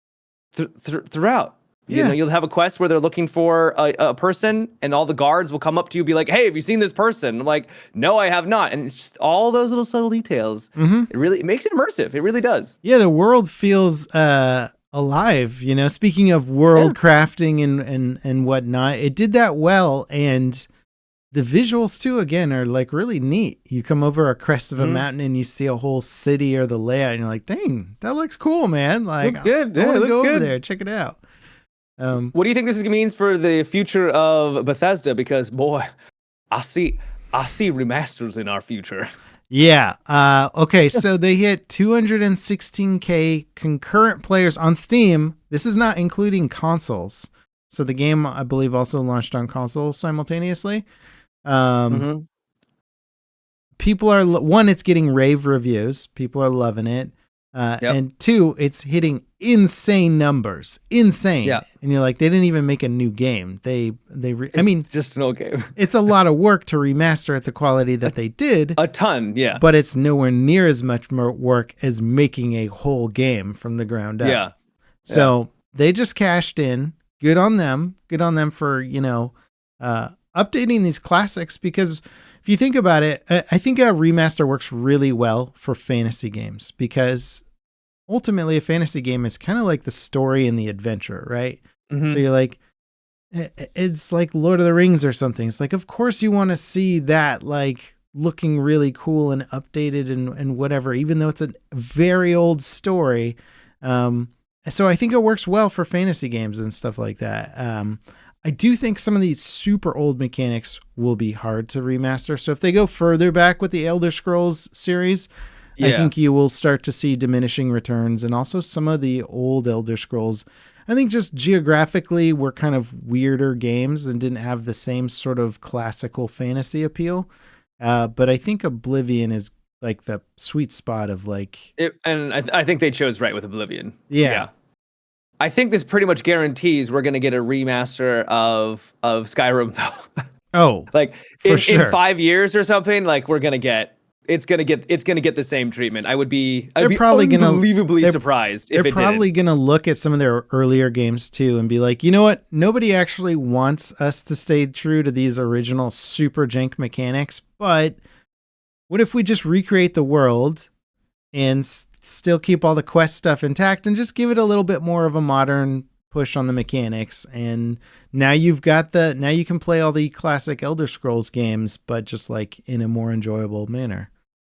throughout. You'll have a quest where they're looking for a person, and all the guards will come up to you and be like, hey, have you seen this person? I'm like, no, I have not. And it's just all those little subtle details. It makes it immersive. It really does. Yeah, the world feels alive. Speaking of world crafting and whatnot, it did that well. And the visuals too, again, are like really neat. You come over a crest of a mountain and you see a whole city or the layout, and you're like, dang, that looks cool, man. Like, looks good. I want to go over there, check it out. What do you think this means for the future of Bethesda? Because boy, I see remasters in our future. Yeah. Okay. So they hit 216K concurrent players on Steam. This is not including consoles. So the game, I believe, also launched on console simultaneously. Um, Mm-hmm. People are one, it's getting rave reviews. People are loving it. Yep. And two, it's hitting insane numbers, insane. Yeah. And you're like, they didn't even make a new game. I It's mean, just an old game. it's a lot of work to remaster at the quality that they did, A ton. Yeah. but it's nowhere near as much more work as making a whole game from the ground up. Yeah. Yeah. So they just cashed in. Good on them. Good on them for, updating these classics, because if you think about it, I think a remaster works really well for fantasy games, because ultimately a fantasy game is kind of like the story and the adventure, right? Mm-hmm. So you're like, it's like Lord of the Rings or something. It's like, of course you want to see that like looking really cool and updated and whatever, even though it's a very old story. So I think it works well for fantasy games and stuff like that. I do think some of these super old mechanics will be hard to remaster. So if they go further back with the Elder Scrolls series, I think you will start to see diminishing returns. And also some of the old Elder Scrolls, I think just geographically were kind of weirder games and didn't have the same sort of classical fantasy appeal. But I think Oblivion is like the sweet spot of like... I think they chose right with Oblivion. Yeah. I think this pretty much guarantees we're gonna get a remaster of Skyrim though. Oh, like in 5 years or something, like it's gonna get the same treatment. I'd be unbelievably surprised if it did. They're probably gonna look at some of their earlier games too and be like, you know what? Nobody actually wants us to stay true to these original super jank mechanics, but what if we just recreate the world and still keep all the quest stuff intact and just give it a little bit more of a modern push on the mechanics? And now you can play all the classic Elder Scrolls games, but just like in a more enjoyable manner.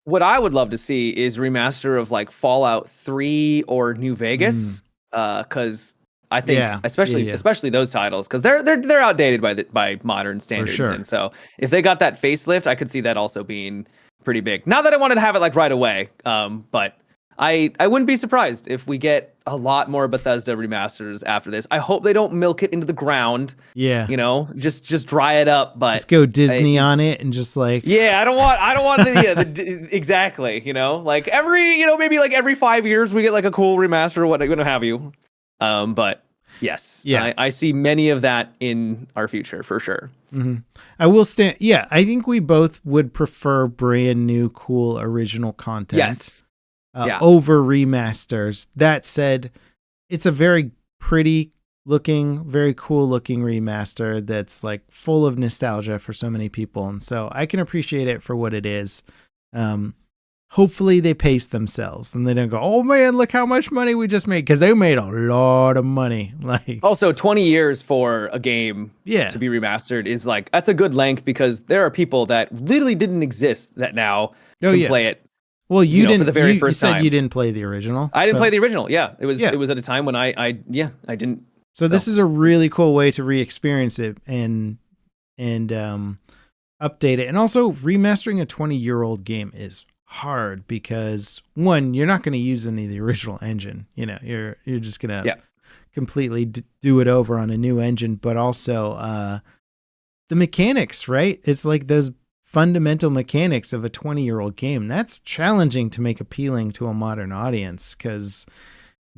What I would love to see is remaster of like Fallout 3 or New Vegas, because I think especially those titles, because they're outdated by modern standards, and so if they got that facelift, I could see that also being pretty big. Not that I wanted to have it like right away, but I wouldn't be surprised if we get a lot more Bethesda remasters after this. I hope they don't milk it into the ground. Yeah. Just dry it up, but just go Disney on it and just like... Yeah, I don't want exactly, like maybe like every 5 years we get like a cool remaster or what have you. But yes, yeah, I see many of that in our future for sure. Mm-hmm. I will stand. Yeah, I think we both would prefer brand new, cool, original content. Yes. Over remasters. That said, it's a very pretty looking, very cool looking remaster that's like full of nostalgia for so many people, and so I can appreciate it for what it is. Hopefully they pace themselves and they don't go, oh man, look how much money we just made, because they made a lot of money. Like, also 20 years for a game to be remastered is like, that's a good length, because there are people that literally didn't exist that now can play it. Well, you didn't. For the very first time. You said you didn't play the original. I didn't play the original. Yeah, it was at a time when I didn't. So this is a really cool way to re-experience it and update it. And also, remastering a 20-year-old game is hard, because one, you're not going to use any of the original engine. You're just going to completely do it over on a new engine. But also the mechanics, right? It's like those fundamental mechanics of a 20-year-old game. That's challenging to make appealing to a modern audience, because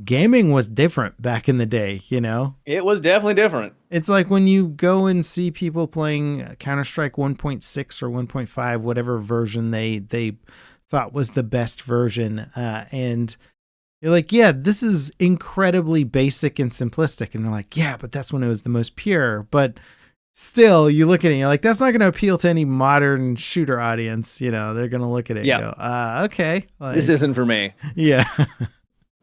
gaming was different back in the day. It was definitely different. It's like when you go and see people playing Counter-Strike 1.6 or 1.5, whatever version they thought was the best version, and you're like, yeah, this is incredibly basic and simplistic, and they're like, yeah, but that's when it was the most pure. But still, you look at it, you're like, that's not going to appeal to any modern shooter audience. They're going to look at it and go, okay. Like, this isn't for me. Yeah.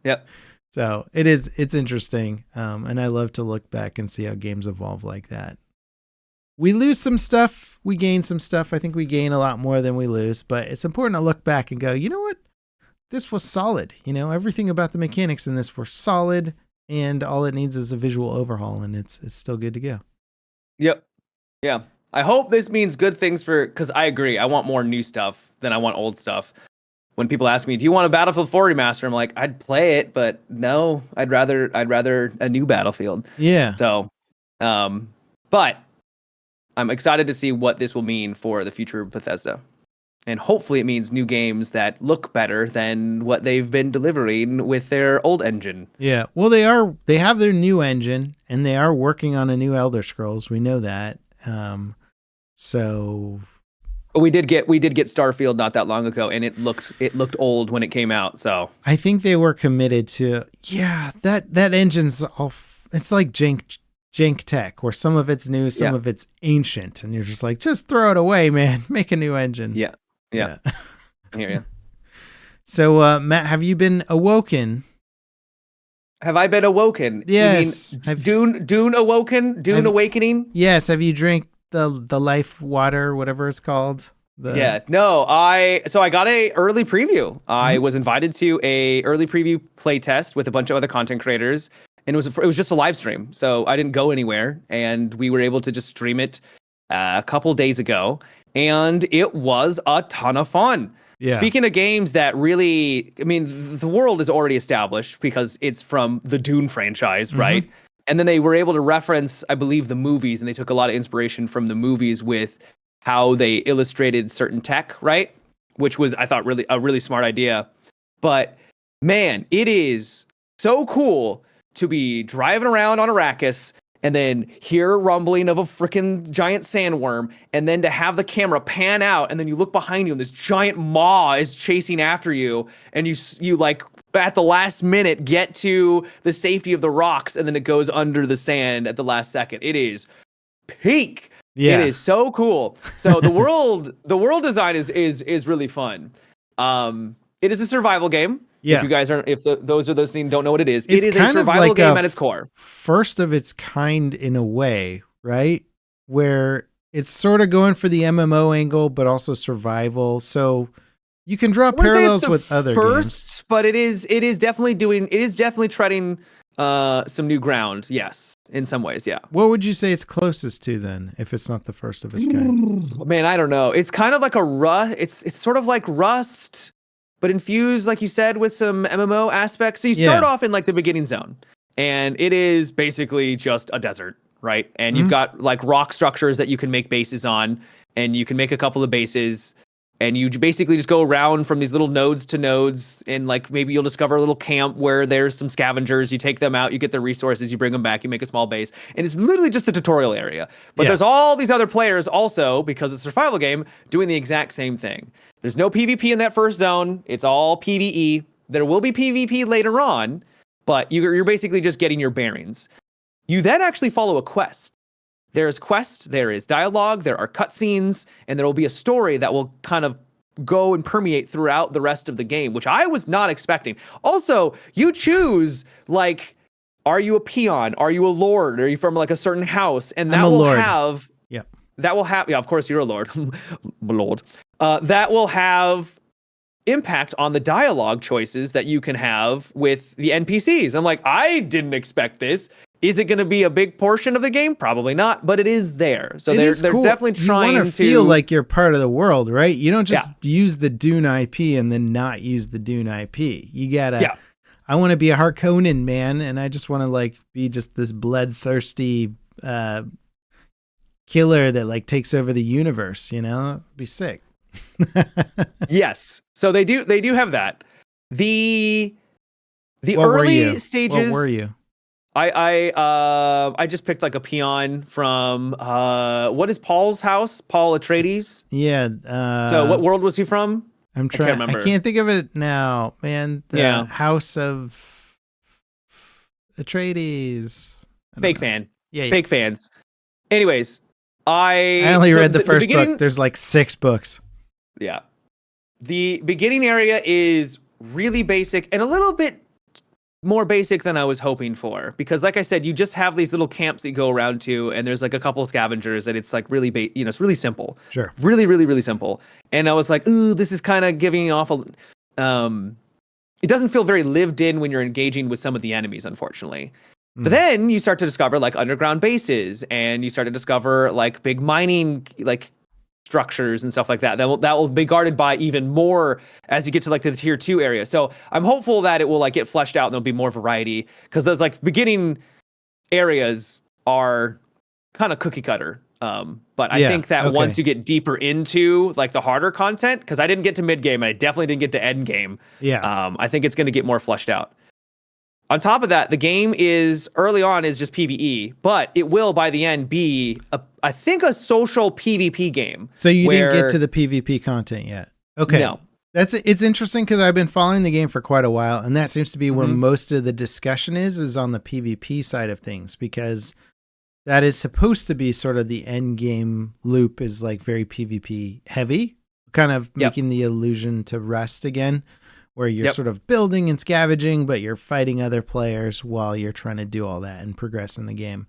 Yep. So it's interesting. And I love to look back and see how games evolve like that. We lose some stuff. We gain some stuff. I think we gain a lot more than we lose, but it's important to look back and go, you know what? This was solid. Everything about the mechanics in this were solid, and all it needs is a visual overhaul, and it's still good to go. Yep. Yeah. I hope this means good things because I agree. I want more new stuff than I want old stuff. When people ask me, do you want a Battlefield 4 remaster? I'm like, I'd play it, but no, I'd rather a new Battlefield. Yeah. So But I'm excited to see what this will mean for the future of Bethesda. And hopefully it means new games that look better than what they've been delivering with their old engine. Yeah. Well, they have their new engine and they are working on a new Elder Scrolls. We know that. So we did get Starfield not that long ago, and it looked old when it came out. So I think they were committed to that engine's all. It's like jank tech, where some of it's new, some of it's ancient, and you're just like, just throw it away, man. Make a new engine. Yeah. I hear you. So Matt, have you been awoken? Have I been awoken? Yes. You mean Dune Awakening? Yes. Have you drank the life water, whatever it's called? No, I got a early preview. I was invited to a early preview play test with a bunch of other content creators, and it was just a live stream. So I didn't go anywhere, and we were able to just stream it a couple days ago, and it was a ton of fun. Yeah. Speaking of games that really, I mean, the world is already established because it's from the Dune franchise, right? And then they were able to reference, I believe, the movies, and they took a lot of inspiration from the movies with how they illustrated certain tech, right? Which was, I thought, a really smart idea. But man, it is so cool to be driving around on Arrakis and then hear rumbling of a freaking giant sandworm, and then to have the camera pan out, and then you look behind you and this giant maw is chasing after you, and you like at the last minute get to the safety of the rocks, and then it goes under the sand at the last second. It is peak. Yeah. It is so cool. So the world design is really fun. It is a survival game. Yeah. If you guys aren't, those are listening don't know what it is, it is a survival game at its core. First of its kind in a way, right? Where it's sort of going for the MMO angle, but also survival. So you can draw parallels with other games. But it is definitely treading some new ground. Yes, in some ways, yeah. What would you say it's closest to then, if it's not the first of its kind? Man, I don't know. It's kind of like a Rust. It's sort of like Rust, but infused, like you said, with some MMO aspects. So you start off in like the beginning zone, and it is basically just a desert, right? And you've got like rock structures that you can make bases on, and you can make a couple of bases, and you basically just go around from these little nodes to nodes, and like maybe you'll discover a little camp where there's some scavengers. You take them out, you get their resources, you bring them back, you make a small base, and it's literally just the tutorial area. But there's all these other players also, because it's a survival game, doing the exact same thing. There's no PvP in that first zone. It's all PvE. There will be PvP later on, but you're basically just getting your bearings. You then actually follow a quest. There is quests, there is dialogue, there are cutscenes, and there will be a story that will kind of go and permeate throughout the rest of the game, which I was not expecting. Also, you choose, like, are you a peon? Are you a lord? Are you from like a certain house? And that will have... That will have, of course, you're a lord. Lord. That will have impact on the dialogue choices that you can have with the NPCs. I'm like, I didn't expect this. Is it going to be a big portion of the game? Probably not, but it is there. So they're cool. Definitely trying to feel like you're part of the world, right? You don't just use the Dune IP and then not use the Dune IP. You gotta. I want to be a Harkonnen man, and I just want to like be just this bloodthirsty killer that like takes over the universe, you know? It'd be sick. Yes. So they do have that. The early stages. What were you? I just picked like a peon from what is Paul's house? Paul Atreides? Yeah. So what world was he from? I can't remember. I can't think of it now, man. The House of Atreides. Fake fan. Yeah. Fake fans. Anyways, I only read the first book. There's like 6 books. Yeah. The beginning area is really basic and a little bit more basic than I was hoping for, because like I said, you just have these little camps that you go around to, and there's like a couple of scavengers, and it's like really it's really simple. Sure. Really, really, really simple. And I was like, ooh, this is kind of giving off a it doesn't feel very lived in when you're engaging with some of the enemies, unfortunately. But then you start to discover like underground bases, and you start to discover like big mining like structures and stuff like that. That will be guarded by even more as you get to like the tier 2 area. So I'm hopeful that it will like get fleshed out and there'll be more variety, because those like beginning areas are kind of cookie cutter. But I Yeah, think that okay. once you get deeper into like the harder content, because I didn't get to mid game and I definitely didn't get to end game. Yeah. I think it's going to get more fleshed out. On top of that, the game is early on is just PvE, but it will by the end be I think a social PvP game. So you didn't get to where the PvP content yet. Okay. No. It's interesting because I've been following the game for quite a while, and that seems to be where Mhm. most of the discussion is on the PvP side of things, because that is supposed to be sort of the end game loop is like very PvP heavy, kind of Yep. making the illusion to Rust again, where you're Yep. sort of building and scavenging, but you're fighting other players while you're trying to do all that and progress in the game.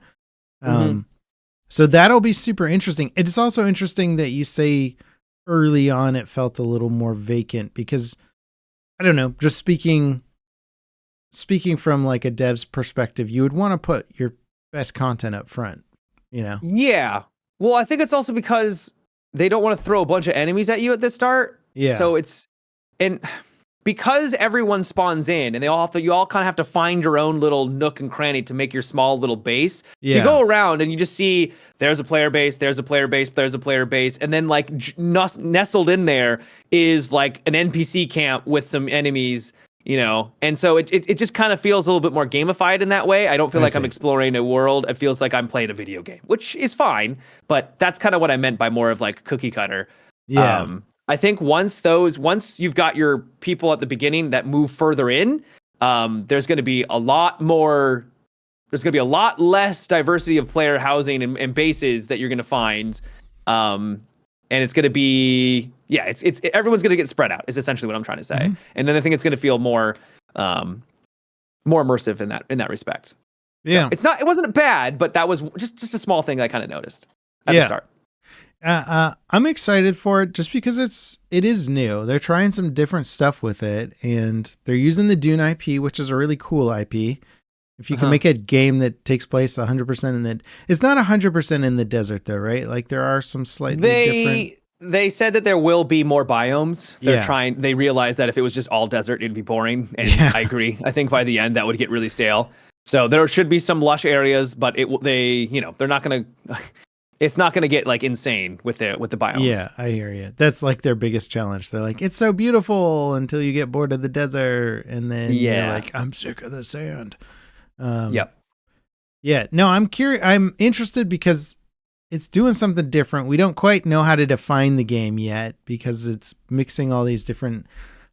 Mhm. So that'll be super interesting. It's also interesting that you say early on it felt a little more vacant, because I don't know, just speaking from like a dev's perspective, you would want to put your best content up front, you know? Yeah. Well, I think it's also because they don't want to throw a bunch of enemies at you at the start. Yeah. So and because everyone spawns in and you all kind of have to find your own little nook and cranny to make your small little base. So Yeah. you go around and you just see there's a player base, there's a player base, there's a player base. And then like nestled in there is like an NPC camp with some enemies, you know? And so it just kind of feels a little bit more gamified in that way. I don't feel like I'm exploring a world. It feels like I'm playing a video game, which is fine. But that's kind of what I meant by more of like cookie cutter. Yeah. I think once you've got your people at the beginning that move further in, there's going to be a lot less diversity of player housing and bases that you're going to find. And it's going to be, everyone's going to get spread out is essentially what I'm trying to say. Mhm. And then I think it's going to feel more immersive in that respect. Yeah. So it wasn't bad, but that was just a small thing I kind of noticed at the start. I'm excited for it just because it is new. They're trying some different stuff with it, and they're using the Dune IP, which is a really cool IP. If you can make a game that takes place 100% it's not 100% in the desert though, right? Like there are some slightly different. They said that there will be more biomes. They realized that if it was just all desert, it'd be boring. And I agree. I think by the end that would get really stale. So there should be some lush areas, but they're not going to, it's not going to get like insane with the biomes. Yeah, I hear you. That's like their biggest challenge. They're like, it's so beautiful until you get bored of the desert. And then you're like, I'm sick of the sand. Yep. Yeah, no, I'm curious. I'm interested because it's doing something different. We don't quite know how to define the game yet because it's mixing all these different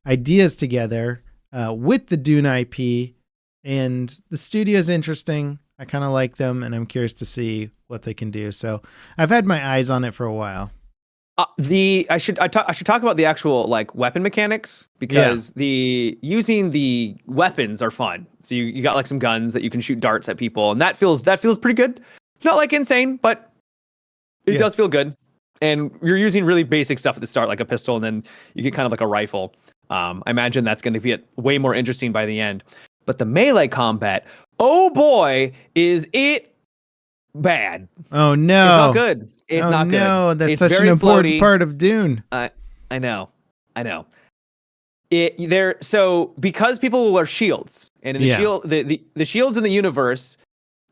ideas together with the Dune IP, and the studio's interesting. I kind of like them, and I'm curious to see what they can do. So I've had my eyes on it for a while. I should talk about the actual like weapon mechanics, because using the weapons are fun. So you got like some guns that you can shoot darts at people, and that feels pretty good. It's not like insane, but it does feel good. And you're using really basic stuff at the start, like a pistol, and then you get kind of like a rifle. I imagine that's going to be way more interesting by the end. But the melee combat, oh boy, is it bad. Oh no. It's not good. It's not good. No, that's it's such very an important floaty. part of Dune. I know. So because people wear shields, and in the shields in the universe,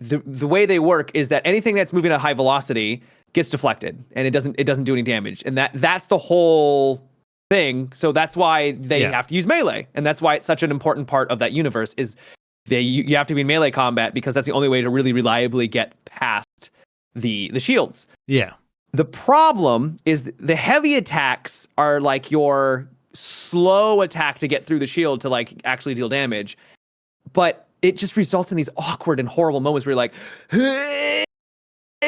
the way they work is that anything that's moving at high velocity gets deflected, and it doesn't do any damage, and that's the whole thing. So that's why they have to use melee, and that's why it's such an important part of that universe. Is you have to be in melee combat, because that's the only way to really reliably get past the shields. Yeah. The problem is the heavy attacks are like your slow attack to get through the shield to like actually deal damage. But it just results in these awkward and horrible moments where you're like,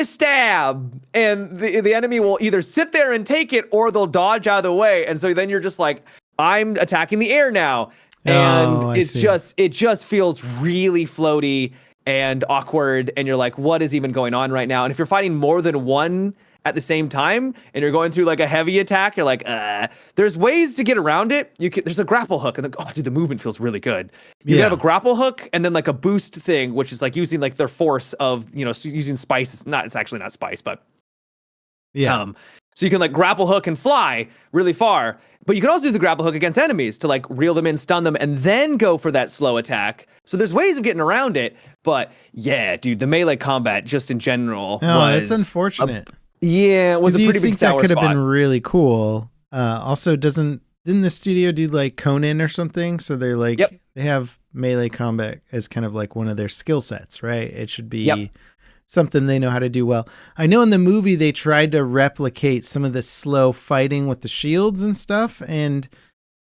stab, and the enemy will either sit there and take it, or they'll dodge out of the way. And so then you're just like, I'm attacking the air now. And it just feels really floaty and awkward, and you're like, what is even going on right now? And if you're fighting more than one at the same time, and you're going through like a heavy attack, you're like, there's ways to get around it. There's a grapple hook, and the movement feels really good. You can have a grapple hook, and then like a boost thing, which is like using like their force of, using spice. It's actually not spice, but Yeah. So you can like grapple hook and fly really far, but you can also use the grapple hook against enemies to like reel them in, stun them, and then go for that slow attack. So there's ways of getting around it. But yeah, dude, the melee combat just in general Oh, it's unfortunate. It was a pretty big sour that could have spot. been really cool. Also, didn't the studio do like Conan or something? So they're like, they have melee combat as kind of like one of their skill sets, right? It should be something they know how to do well. I know in the movie they tried to replicate some of the slow fighting with the shields and stuff, and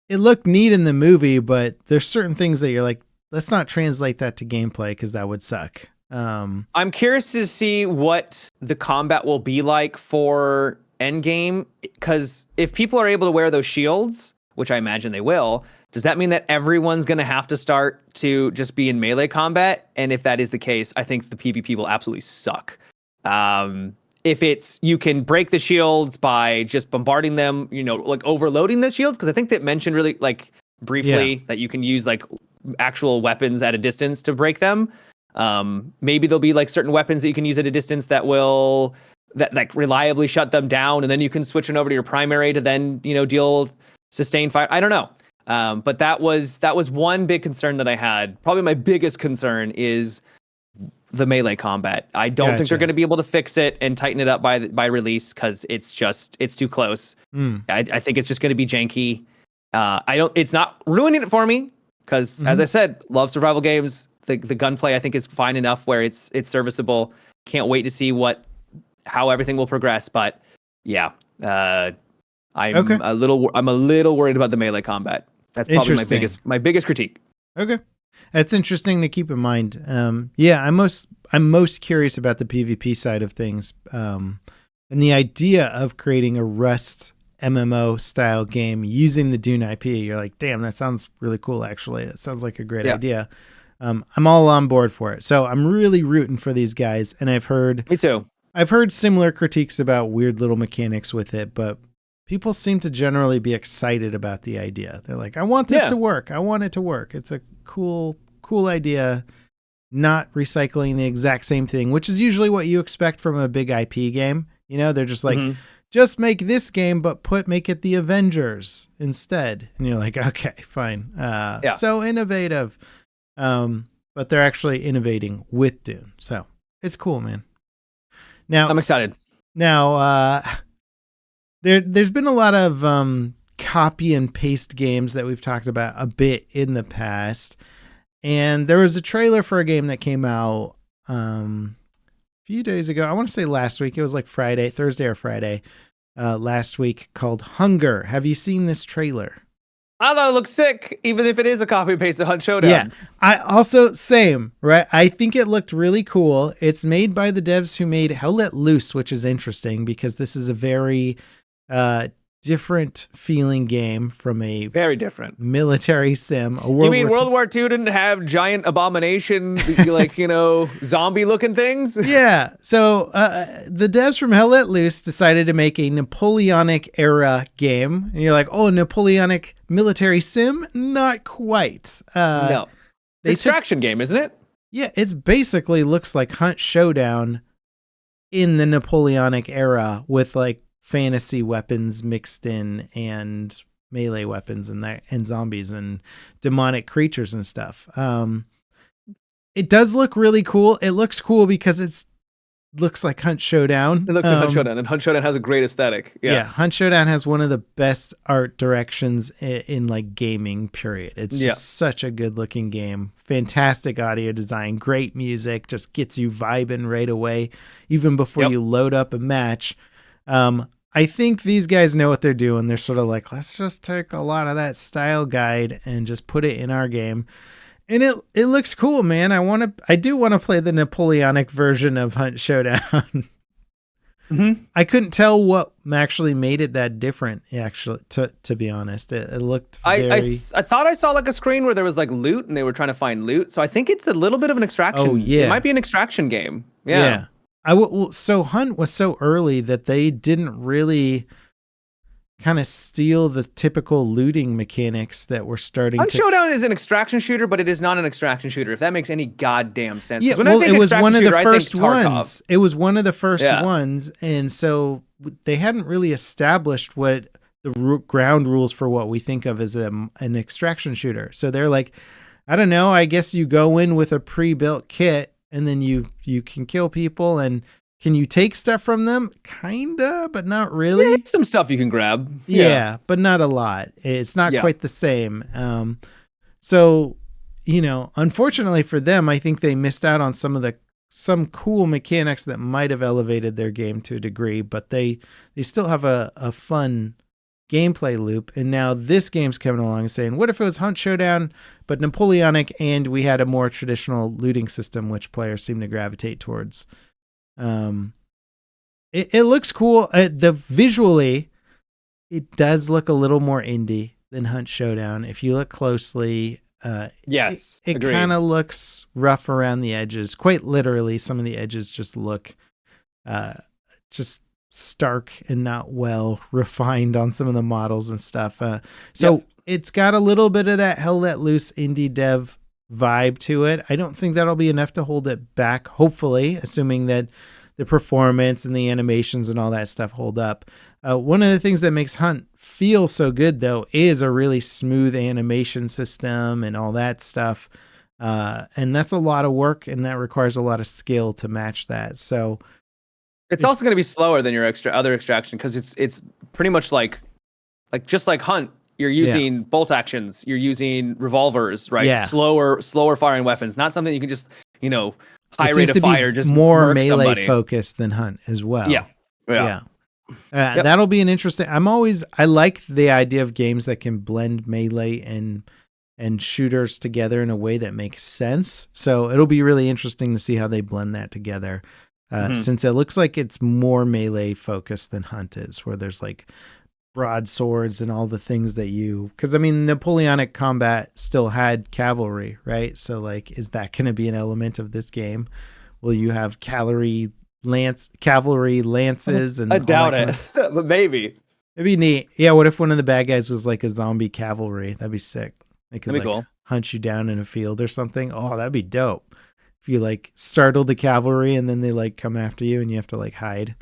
it looked neat in the movie, but there's certain things that you're like, let's not translate that to gameplay because that would suck. I'm curious to see what the combat will be like for Endgame, because if people are able to wear those shields, which I imagine they will, does that mean that everyone's going to have to start to just be in melee combat? And if that is the case, I think the PvP will absolutely suck. If it's, you can break the shields by just bombarding them, like overloading the shields, because I think that mentioned really like briefly that you can use like actual weapons at a distance to break them. Maybe there'll be like certain weapons that you can use at a distance that will like reliably shut them down, and then you can switch it over to your primary to then deal sustained fire. I don't know. But that was one big concern that I had. Probably my biggest concern is the melee combat. I don't think they're going to be able to fix it and tighten it up by release, because it's too close. I think it's just going to be janky. It's not ruining it for me, because as I said, love survival games. The gunplay I think is fine enough where it's serviceable. Can't wait to see how everything will progress. But yeah, I'm a little worried about the melee combat. That's probably my biggest critique. Okay. That's interesting to keep in mind. I'm most curious about the PvP side of things. And the idea of creating a Rust MMO style game using the Dune IP. You're like, damn, that sounds really cool, actually. It sounds like a great idea. I'm all on board for it. So I'm really rooting for these guys. And Me too. I've heard similar critiques about weird little mechanics with it, but people seem to generally be excited about the idea. They're like, I want this to work. I want it to work. It's a cool idea. Not recycling the exact same thing, which is usually what you expect from a big IP game. They're just like, just make this game, but make it the Avengers instead. And you're like, okay, fine. So innovative. But they're actually innovating with Dune. So it's cool, man. Now I'm excited. Now, there's been a lot of copy and paste games that we've talked about a bit in the past, and there was a trailer for a game that came out a few days ago. I want to say last week. It was like Thursday or Friday last week, called Hunger. Have you seen this trailer? I thought it looked sick, even if it is a copy and paste of Hunt Showdown. Yeah, I also, same, right? I think it looked really cool. It's made by the devs who made Hell Let Loose, which is interesting because this is a very different feeling game from a very different military sim. World War II didn't have giant abomination, like, zombie looking things? Yeah. So the devs from Hell Let Loose decided to make a Napoleonic era game. And you're like, oh, Napoleonic military sim? Not quite. No. It's an extraction game, isn't it? Yeah. It's basically looks like Hunt Showdown in the Napoleonic era with like fantasy weapons mixed in and melee weapons and zombies and demonic creatures and stuff. It does look really cool. It looks cool because looks like Hunt Showdown. It looks like Hunt Showdown, and Hunt Showdown has a great aesthetic. Yeah, Hunt Showdown has one of the best art directions in like gaming, period. It's just such a good looking game. Fantastic audio design, great music, just gets you vibing right away, even before you load up a match. I think these guys know what they're doing. They're sort of like, let's just take a lot of that style guide and just put it in our game. And it looks cool, man. I do want to play the Napoleonic version of Hunt Showdown. I couldn't tell what actually made it that different, actually, to be honest. It looked very... I thought I saw like a screen where there was like loot and they were trying to find loot. So I think it's a little bit of an extraction. Oh, yeah. It might be an extraction game. Yeah. So Hunt was so early that they didn't really kind of steal the typical looting mechanics that were starting. Hunt Showdown is an extraction shooter, but it is not an extraction shooter, if that makes any goddamn sense. Yeah, when I think it was one of the shooter, first ones. It was one of the first ones, and so they hadn't really established what the ground rules for what we think of as an extraction shooter. So they're like, I don't know, I guess you go in with a pre-built kit and then you can kill people, and can you take stuff from them? Kinda, but not really. Yeah, some stuff you can grab. Yeah, but not a lot. It's not quite the same. So, unfortunately for them, I think they missed out on some cool mechanics that might have elevated their game to a degree, but they still have a fun gameplay loop. And now this game's coming along and saying, what if it was Hunt Showdown, but Napoleonic, and we had a more traditional looting system, which players seem to gravitate towards. It looks cool. Visually, it does look a little more indie than Hunt Showdown. If you look closely, yes, it kind of looks rough around the edges. Quite literally, some of the edges just look just stark and not well refined on some of the models and stuff. It's got a little bit of that Hell Let Loose indie dev vibe to it. I don't think that'll be enough to hold it back, hopefully, assuming that the performance and the animations and all that stuff hold up. One of the things that makes Hunt feel so good, though, is a really smooth animation system and all that stuff. And that's a lot of work, and that requires a lot of skill to match that. So it's also going to be slower than your other extraction, because it's pretty much like just like Hunt. You're using bolt actions. You're using revolvers, right? Yeah. Slower firing weapons. Not something you can just, high rate of fire. Just more melee somebody. Focused than Hunt as well. Yeah. That'll be an interesting. I like the idea of games that can blend melee and shooters together in a way that makes sense. So it'll be really interesting to see how they blend that together. Since it looks like it's more melee focused than Hunt is, where there's like broadswords and all the things that because Napoleonic combat still had cavalry, right? So like, is that going to be an element of this game? Will you have cavalry lances? And I doubt it, but maybe it'd be neat. Yeah. What if one of the bad guys was like a zombie cavalry? That'd be sick. They could like cool. Hunt you down in a field or something. Oh, that'd be dope. If you like startle the cavalry and then they like come after you and you have to like hide.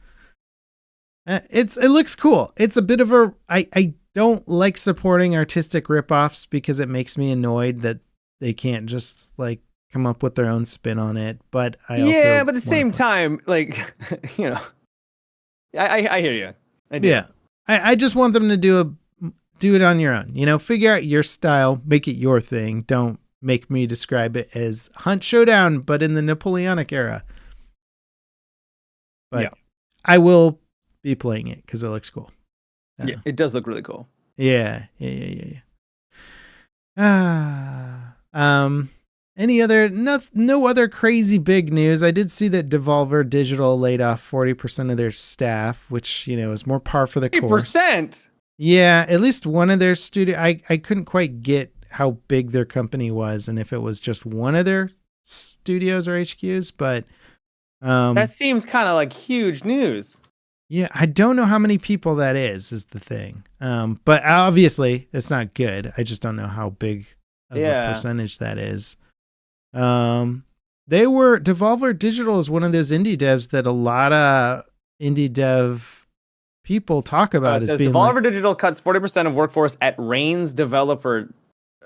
It looks cool. It's a bit of I don't like supporting artistic ripoffs because it makes me annoyed that they can't just like come up with their own spin on it. But but at the same time, like, I hear you. I do. Yeah. I just want them to do it on your own. Figure out your style, make it your thing. Don't make me describe it as Hunt Showdown, but in the Napoleonic era. But I will be playing it because it looks cool. It does look really cool. Yeah. Any other no other crazy big news. I did see that Devolver Digital laid off 40% of their staff, which is more par for the course. 8%. Yeah, at least one of their studio. I couldn't quite get how big their company was and if it was just one of their studios or HQs, but that seems kind of like huge news. Yeah, I don't know how many people that is the thing. But obviously it's not good. I just don't know how big of a percentage that is. Devolver Digital is one of those indie devs that a lot of indie dev people talk about as being Devolver Digital cuts 40% of workforce at Reigns developer.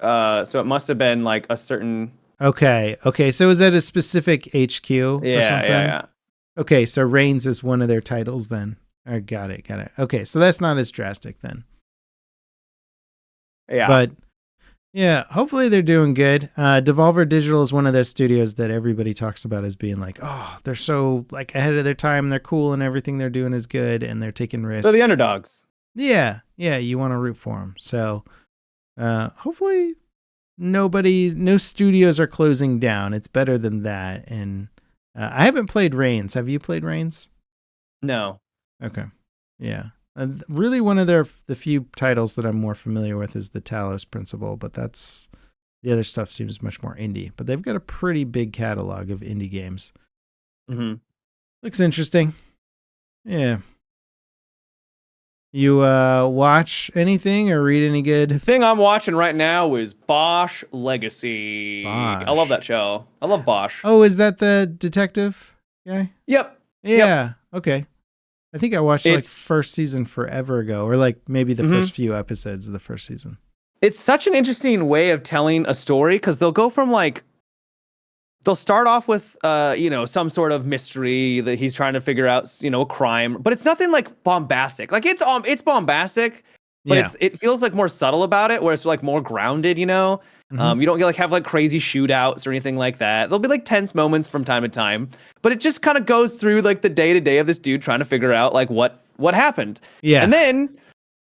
So it must have been like a certain. Okay. So is that a specific HQ or something? Yeah. Okay, so Reigns is one of their titles then. I got it. Okay, so that's not as drastic then. Yeah. But yeah, hopefully they're doing good. Devolver Digital is one of those studios that everybody talks about as being like, oh, they're so like ahead of their time. They're cool and everything they're doing is good and they're taking risks. They're the underdogs. Yeah, you want to root for them. So hopefully no studios are closing down. It's better than that. And I haven't played Reigns. Have you played Reigns? No. Okay. Yeah. Really, one of the few titles that I'm more familiar with is the Talos Principle, but the other stuff seems much more indie. But they've got a pretty big catalog of indie games. Mm-hmm. Looks interesting. Yeah. You watch anything or read any good? The thing I'm watching right now is Bosch Legacy. Bosch. I love that show. I love Bosch. Oh, is that the detective guy? Yep. Yeah. Yep. Okay. I think I watched like It's first season forever ago, or like maybe the Mhm. first few episodes of the first season. It's such an interesting way of telling a story because they'll go from like they'll start off with some sort of mystery that he's trying to figure out, a crime, but it's nothing like bombastic. Like it's bombastic, but Yeah. it feels like more subtle about it, where it's like more grounded. Mhm. You don't get like have like crazy shootouts or anything like that. There'll be like tense moments from time to time, but it just kind of goes through like the day to day of this dude trying to figure out like what happened. Yeah. And then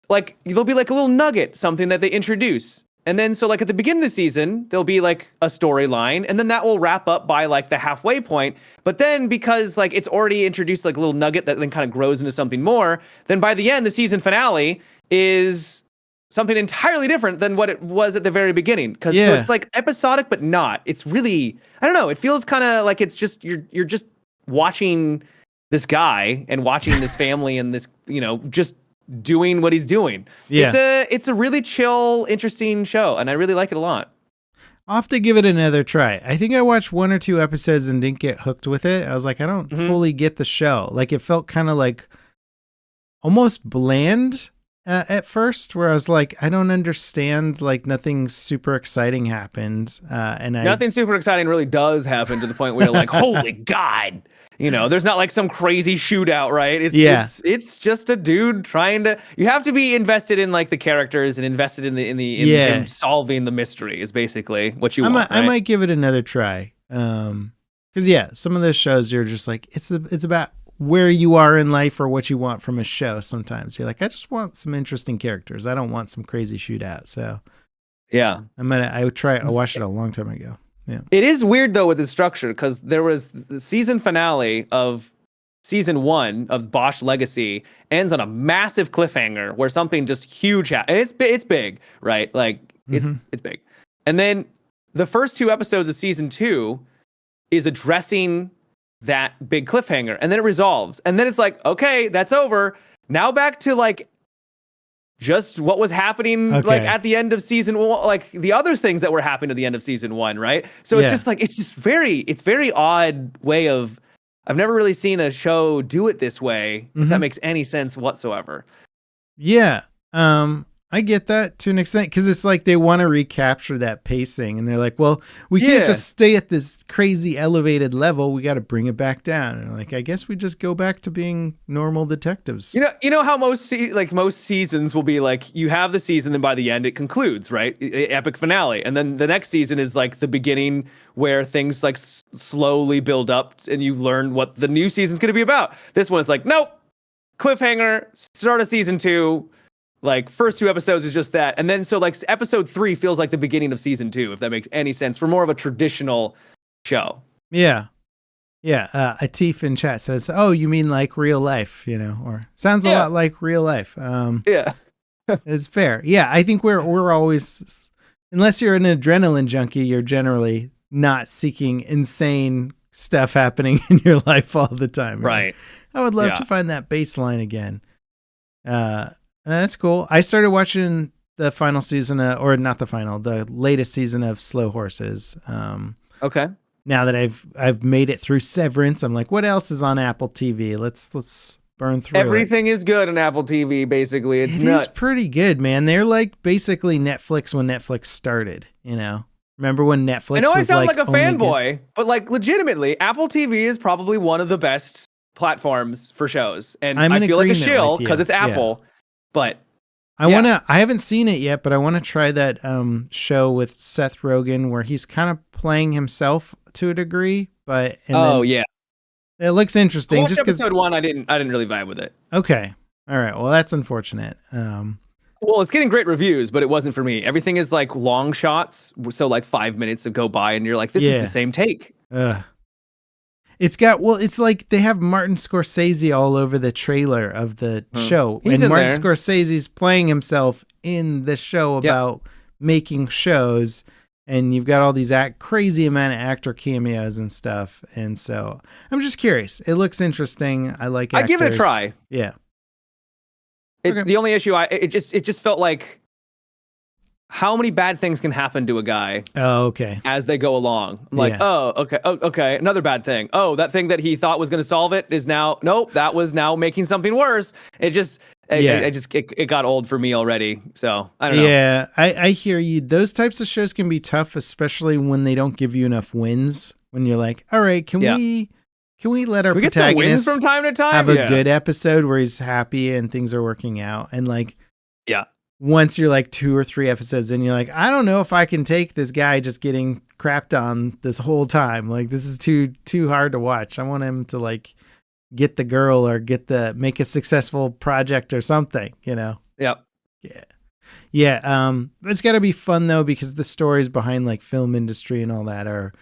like there'll be like a little nugget, something that they introduce. And then so like at the beginning of the season, there'll be like a storyline, and then that will wrap up by like the halfway point. But then because like it's already introduced like a little nugget that then kind of grows into something more, then by the end, the season finale is something entirely different than what it was at the very beginning. So it's like episodic, but not. It's really, I don't know. It feels kind of like it's just you're just watching this guy and watching this family and this, just doing what he's doing. Yeah. It's a really chill, interesting show, and I really like it a lot. I'll have to give it another try. I think I watched 1 or 2 episodes and didn't get hooked with it. I was like, I don't fully get the show. Like it felt kind of like almost bland at first, where I was like, I don't understand. Like nothing super exciting happened, and nothing super exciting really does happen to the point where you're like, holy God. There's not like some crazy shootout, right? It's just a dude trying to. You have to be invested in like the characters and invested in him solving the mystery is basically what you want. Right? I might give it another try. Because some of those shows you're just like it's about where you are in life or what you want from a show. Sometimes you're like, I just want some interesting characters. I don't want some crazy shootout. So yeah, I would try it. I watched it a long time ago. Yeah. It is weird though with the structure because there was the season finale of season 1 of Bosch Legacy ends on a massive cliffhanger where something just huge and it's big, right? Like it's big. And then the first 2 episodes of season 2 is addressing that big cliffhanger, and then it resolves, and then it's like, okay, that's over. Now back to like just what was happening like at the end of season 1, like the other things that were happening at the end of season 1, right? So it's just like it's very odd way of. I've never really seen a show do it this way. If that makes any sense whatsoever. Yeah, I get that to an extent because it's like they want to recapture that pacing, and they're like, well, we can't just stay at this crazy elevated level. We got to bring it back down. And like, I guess we just go back to being normal detectives. You know how most seasons will be like you have the season, then by the end it concludes, right? Epic finale, and then the next season is like the beginning where things like slowly build up, and you learn what the new season's going to be about. This one is like, nope, cliffhanger, start of season 2. Like first 2 episodes is just that. And then so like episode 3 feels like the beginning of season 2, if that makes any sense, for more of a traditional show. Yeah. Yeah. Atif in chat says, oh, you mean like real life, or sounds a lot like real life. Yeah. It's fair. Yeah. I think we're always, unless you're an adrenaline junkie, you're generally not seeking insane stuff happening in your life all the time. Right. I would love to find that baseline again. That's cool. I started watching the final season, or not the final, the latest season of Slow Horses. Okay. Now that I've made it through Severance, I'm like, what else is on Apple TV? Let's burn through Everything is good on Apple TV, basically. It's nuts. It's pretty good, man. They're like basically Netflix when Netflix started, Remember when Netflix I know was I sound like a fanboy, but like legitimately, Apple TV is probably one of the best platforms for shows. And I feel like a shill because it's Apple. Yeah. But I haven't seen it yet, but I want to try that show with Seth Rogen where he's kind of playing himself to a degree, but it looks interesting. Just episode 1, I didn't really vibe with it. Okay, all right. Well, that's unfortunate. Well, it's getting great reviews, but it wasn't for me. Everything is like long shots, so like 5 minutes to go by, and you're like, this is the same take. It's like they have Martin Scorsese all over the trailer of the show. And Martin Scorsese's playing himself in the show about making shows. And you've got all these crazy amount of actor cameos and stuff. And so I'm just curious. It looks interesting. I like actors. I'd give it a try. Yeah. It's the only issue. It just felt like how many bad things can happen to a guy Oh, okay. as they go along. I'm like, Yeah. oh, okay, okay, another bad thing. Oh, that thing that he thought was going to solve it is now, nope, that was now making something worse. It just, it got old for me already. So I don't know. Yeah, I hear you. Those types of shows can be tough, especially when they don't give you enough wins. When you're like, all right, can we let our Can we get some wins protagonist from time to time? have a good episode where he's happy and things are working out? And like, yeah. Once you're like 2 or 3 episodes in, you're like, I don't know if I can take this guy just getting crapped on this whole time. Like, this is too hard to watch. I want him to like get the girl or make a successful project or something, you know? Yep. Yeah. Yeah. It's gotta be fun though, because the stories behind like film industry and all that are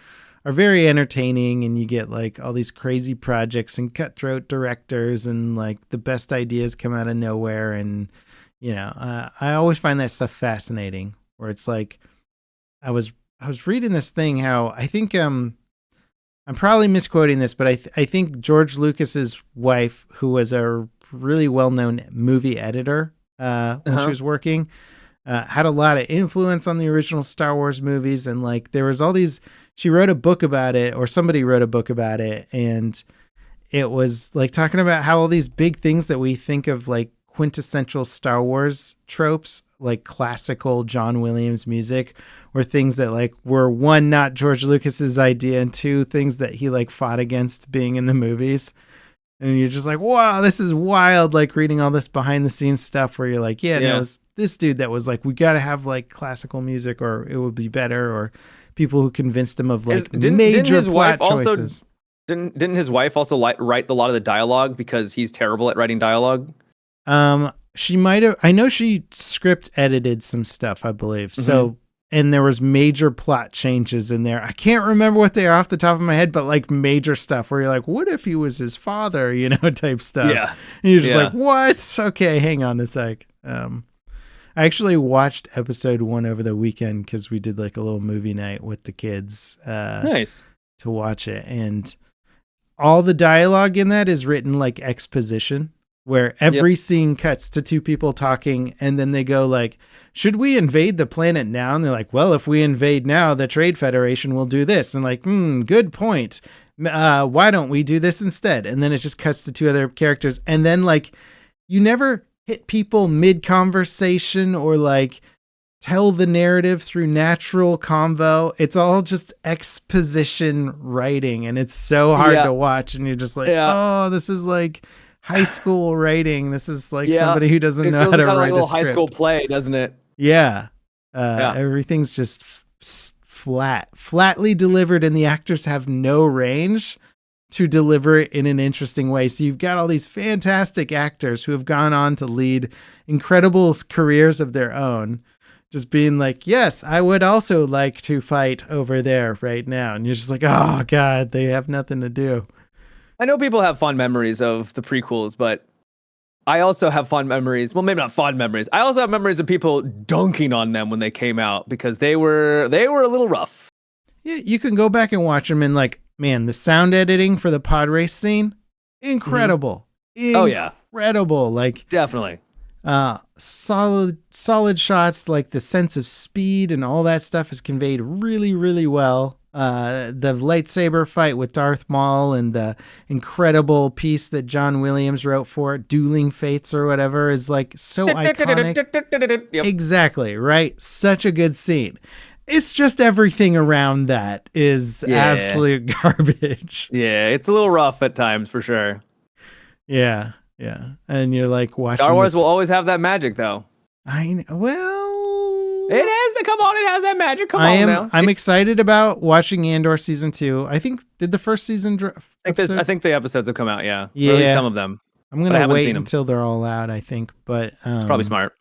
very entertaining, and you get like all these crazy projects and cutthroat directors, and like the best ideas come out of nowhere. And you know, I always find that stuff fascinating, where it's like, I was reading this thing, how I think, I'm probably misquoting this, but I think George Lucas's wife, who was a really well-known movie editor, when she was working, had a lot of influence on the original Star Wars movies. And like, there was all these, she wrote a book about it, or somebody wrote a book about it. And it was like talking about how all these big things that we think of like quintessential Star Wars tropes, like classical John Williams music, were things that like were, one, not George Lucas's idea, and two, things that he like fought against being in the movies. And you're just like, wow, this is wild. Like reading all this behind the scenes stuff where you're like, no, it was this dude that was like, we got to have like classical music or it would be better, or people who convinced him of like major plot choices. Didn't his wife also write a lot of the dialogue because he's terrible at writing dialogue? She might have. I know she script edited some stuff, I believe. Mm-hmm. So, and there was major plot changes in there. I can't remember what they are off the top of my head, but like major stuff where you're like, what if he was his father, you know, type stuff. Yeah. And you're just like, what? Okay, hang on a sec. I actually watched episode 1 over the weekend because we did like a little movie night with the kids. Nice. To watch it. And all the dialogue in that is written like exposition, where every scene cuts to 2 people talking, and then they go like, should we invade the planet now? And they're like, well, if we invade now, the Trade Federation will do this. And like, good point. Why don't we do this instead? And then it just cuts to 2 other characters. And then like, you never hit people mid-conversation or like tell the narrative through natural convo. It's all just exposition writing, and it's so hard to watch. And you're just like, oh, this is like high school writing. This is like somebody who doesn't know how to write like a little high school play, doesn't it? Yeah. Everything's just flatly delivered, and the actors have no range to deliver it in an interesting way. So you've got all these fantastic actors who have gone on to lead incredible careers of their own, just being like, yes, I would also like to fight over there right now. And you're just like, oh God, they have nothing to do. I know people have fond memories of the prequels, but I also have fond memories. Well, maybe not fond memories. I also have memories of people dunking on them when they came out because they were a little rough. Yeah, you can go back and watch them, and like, man, the sound editing for the pod race scene, incredible. Mm-hmm. Oh yeah, incredible. Like definitely. Solid shots. Like the sense of speed and all that stuff is conveyed really, really well. The lightsaber fight with Darth Maul and the incredible piece that John Williams wrote for it, Dueling Fates or whatever, is like so iconic. Yep. Exactly, right? Such a good scene. It's just everything around that is absolute garbage. Yeah, it's a little rough at times for sure. Yeah, yeah. And you're like watching Star Wars will always have that magic though. It has to come on. It has that magic. Come on now. I'm excited about watching Andor season 2. I think did the first season. I think the episodes have come out. Yeah, yeah. Or at least some of them. I'm gonna wait until they're all out. I think, but probably smart.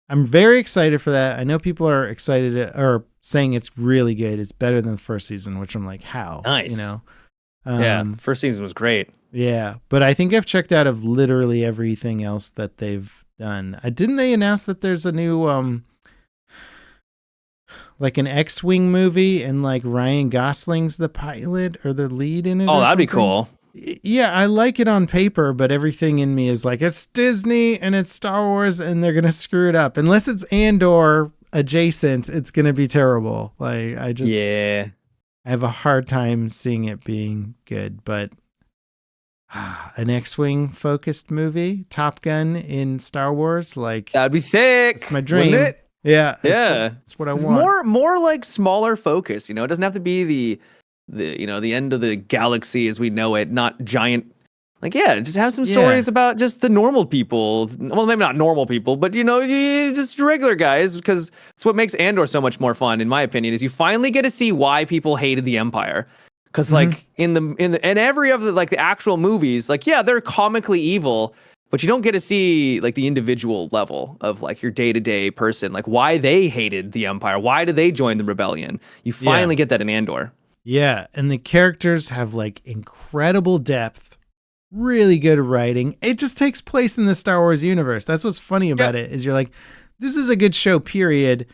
I'm very excited for that. I know people are excited or saying it's really good. It's better than the first season, which I'm like, how? Nice. You know. Yeah, first season was great. Yeah, but I think I've checked out of literally everything else that they've done. Didn't they announce that there's a new like an X-Wing movie, and like Ryan Gosling's the pilot or the lead in it? Oh, that'd be cool. Yeah, I like it on paper, but everything in me is like, it's Disney and it's Star Wars and they're going to screw it up. Unless it's Andor, adjacent, it's going to be terrible. Like Yeah. I have a hard time seeing it being good, but an X-Wing focused movie, Top Gun in Star Wars, like That'd be sick. it's my dream. Wouldn't it? Yeah. Yeah. That's what I want. More like smaller focus, you know, it doesn't have to be the end of the galaxy as we know it, not giant. Like, yeah, just have some stories about just the normal people. Well, maybe not normal people, but just regular guys, because it's what makes Andor so much more fun, in my opinion, is you finally get to see why people hated the Empire. Because like in every other, like the actual movies, like, yeah, they're comically evil, but you don't get to see like the individual level of like your day-to-day person, like why they hated the Empire, why did they join the rebellion. You finally get that in Andor. Yeah, and the characters have like incredible depth. Really good writing. It just takes place in the Star Wars universe. That's what's funny about it, is you're like, this is a good show, period.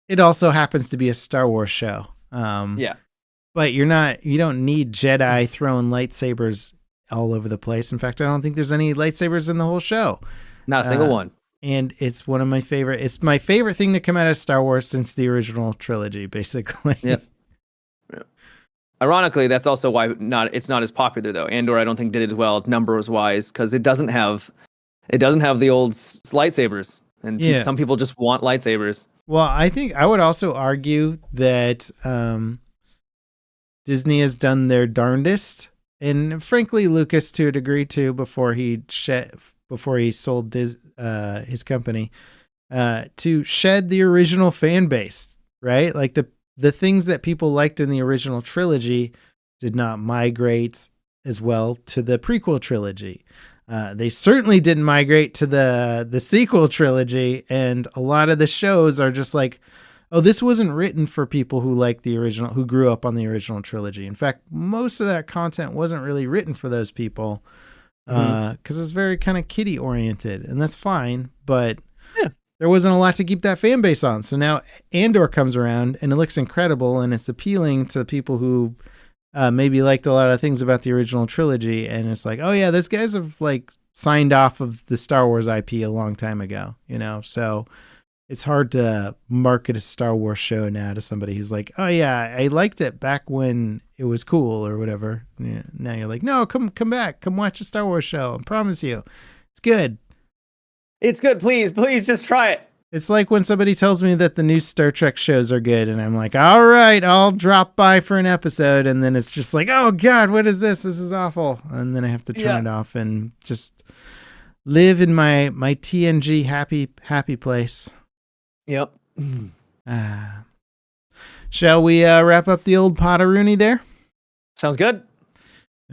It also happens to be a Star Wars show. But you don't need Jedi throwing lightsabers all over the place. In fact, I don't think there's any lightsabers in the whole show. Not a single one. And it's one of my favorite. It's my favorite thing to come out of Star Wars since the original trilogy, basically. Yep. Ironically, that's also why it's not as popular though. Andor, I don't think, did as well numbers wise, because it doesn't have the old lightsabers, and some people just want lightsabers. Well, I think I would also argue that Disney has done their darndest, and frankly, Lucas to a degree too, before he sold his company, to shed the original fan base, right? Like the things that people liked in the original trilogy did not migrate as well to the prequel trilogy. They certainly didn't migrate to the sequel trilogy, and a lot of the shows are just like, oh, this wasn't written for people who like the original, who grew up on the original trilogy. In fact, most of that content wasn't really written for those people, because it's very kind of kiddie oriented, and that's fine, but there wasn't a lot to keep that fan base on. So now Andor comes around and it looks incredible, and it's appealing to people who maybe liked a lot of things about the original trilogy. And it's like, oh yeah, those guys have like signed off of the Star Wars IP a long time ago, you know? So it's hard to market a Star Wars show now to somebody who's like, oh yeah, I liked it back when it was cool or whatever. Yeah, now you're like, no, come back, come watch a Star Wars show. I promise you, it's good. It's good. Please just try it. It's like when somebody tells me that the new Star Trek shows are good, and I'm like, all right, I'll drop by for an episode. And then it's just like, oh God, what is this? This is awful. And then I have to turn it off and just live in my TNG happy place. Yep. Shall we wrap up the old Potteroonie there? Sounds good.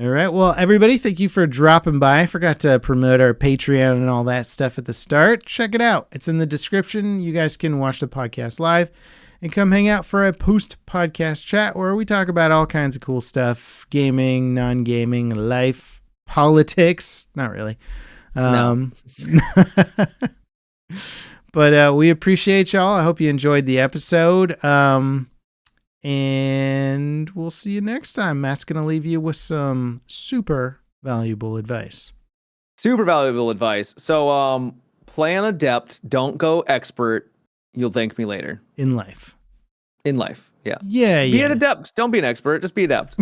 All right. Well, everybody, thank you for dropping by. I forgot to promote our Patreon and all that stuff at the start. Check it out. It's in the description. You guys can watch the podcast live and come hang out for a post-podcast chat where we talk about all kinds of cool stuff. Gaming, non-gaming, life, politics. Not really. No. But we appreciate y'all. I hope you enjoyed the episode. And we'll see you next time. Matt's going to leave you with some super valuable advice. Super valuable advice. So, play on adept. Don't go expert. You'll thank me later. In life. Yeah. Yeah. Be an adept. Don't be an expert. Just be adept.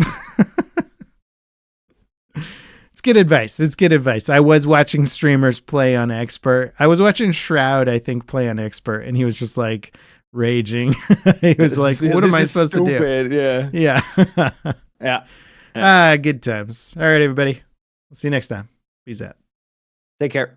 It's good advice. I was watching streamers play on expert. I was watching Shroud, I think, play on expert, and he was just like raging. He was like, what am I supposed to do? Yeah. Yeah. Good times. All right, everybody. We'll see you next time. Peace out. Take care.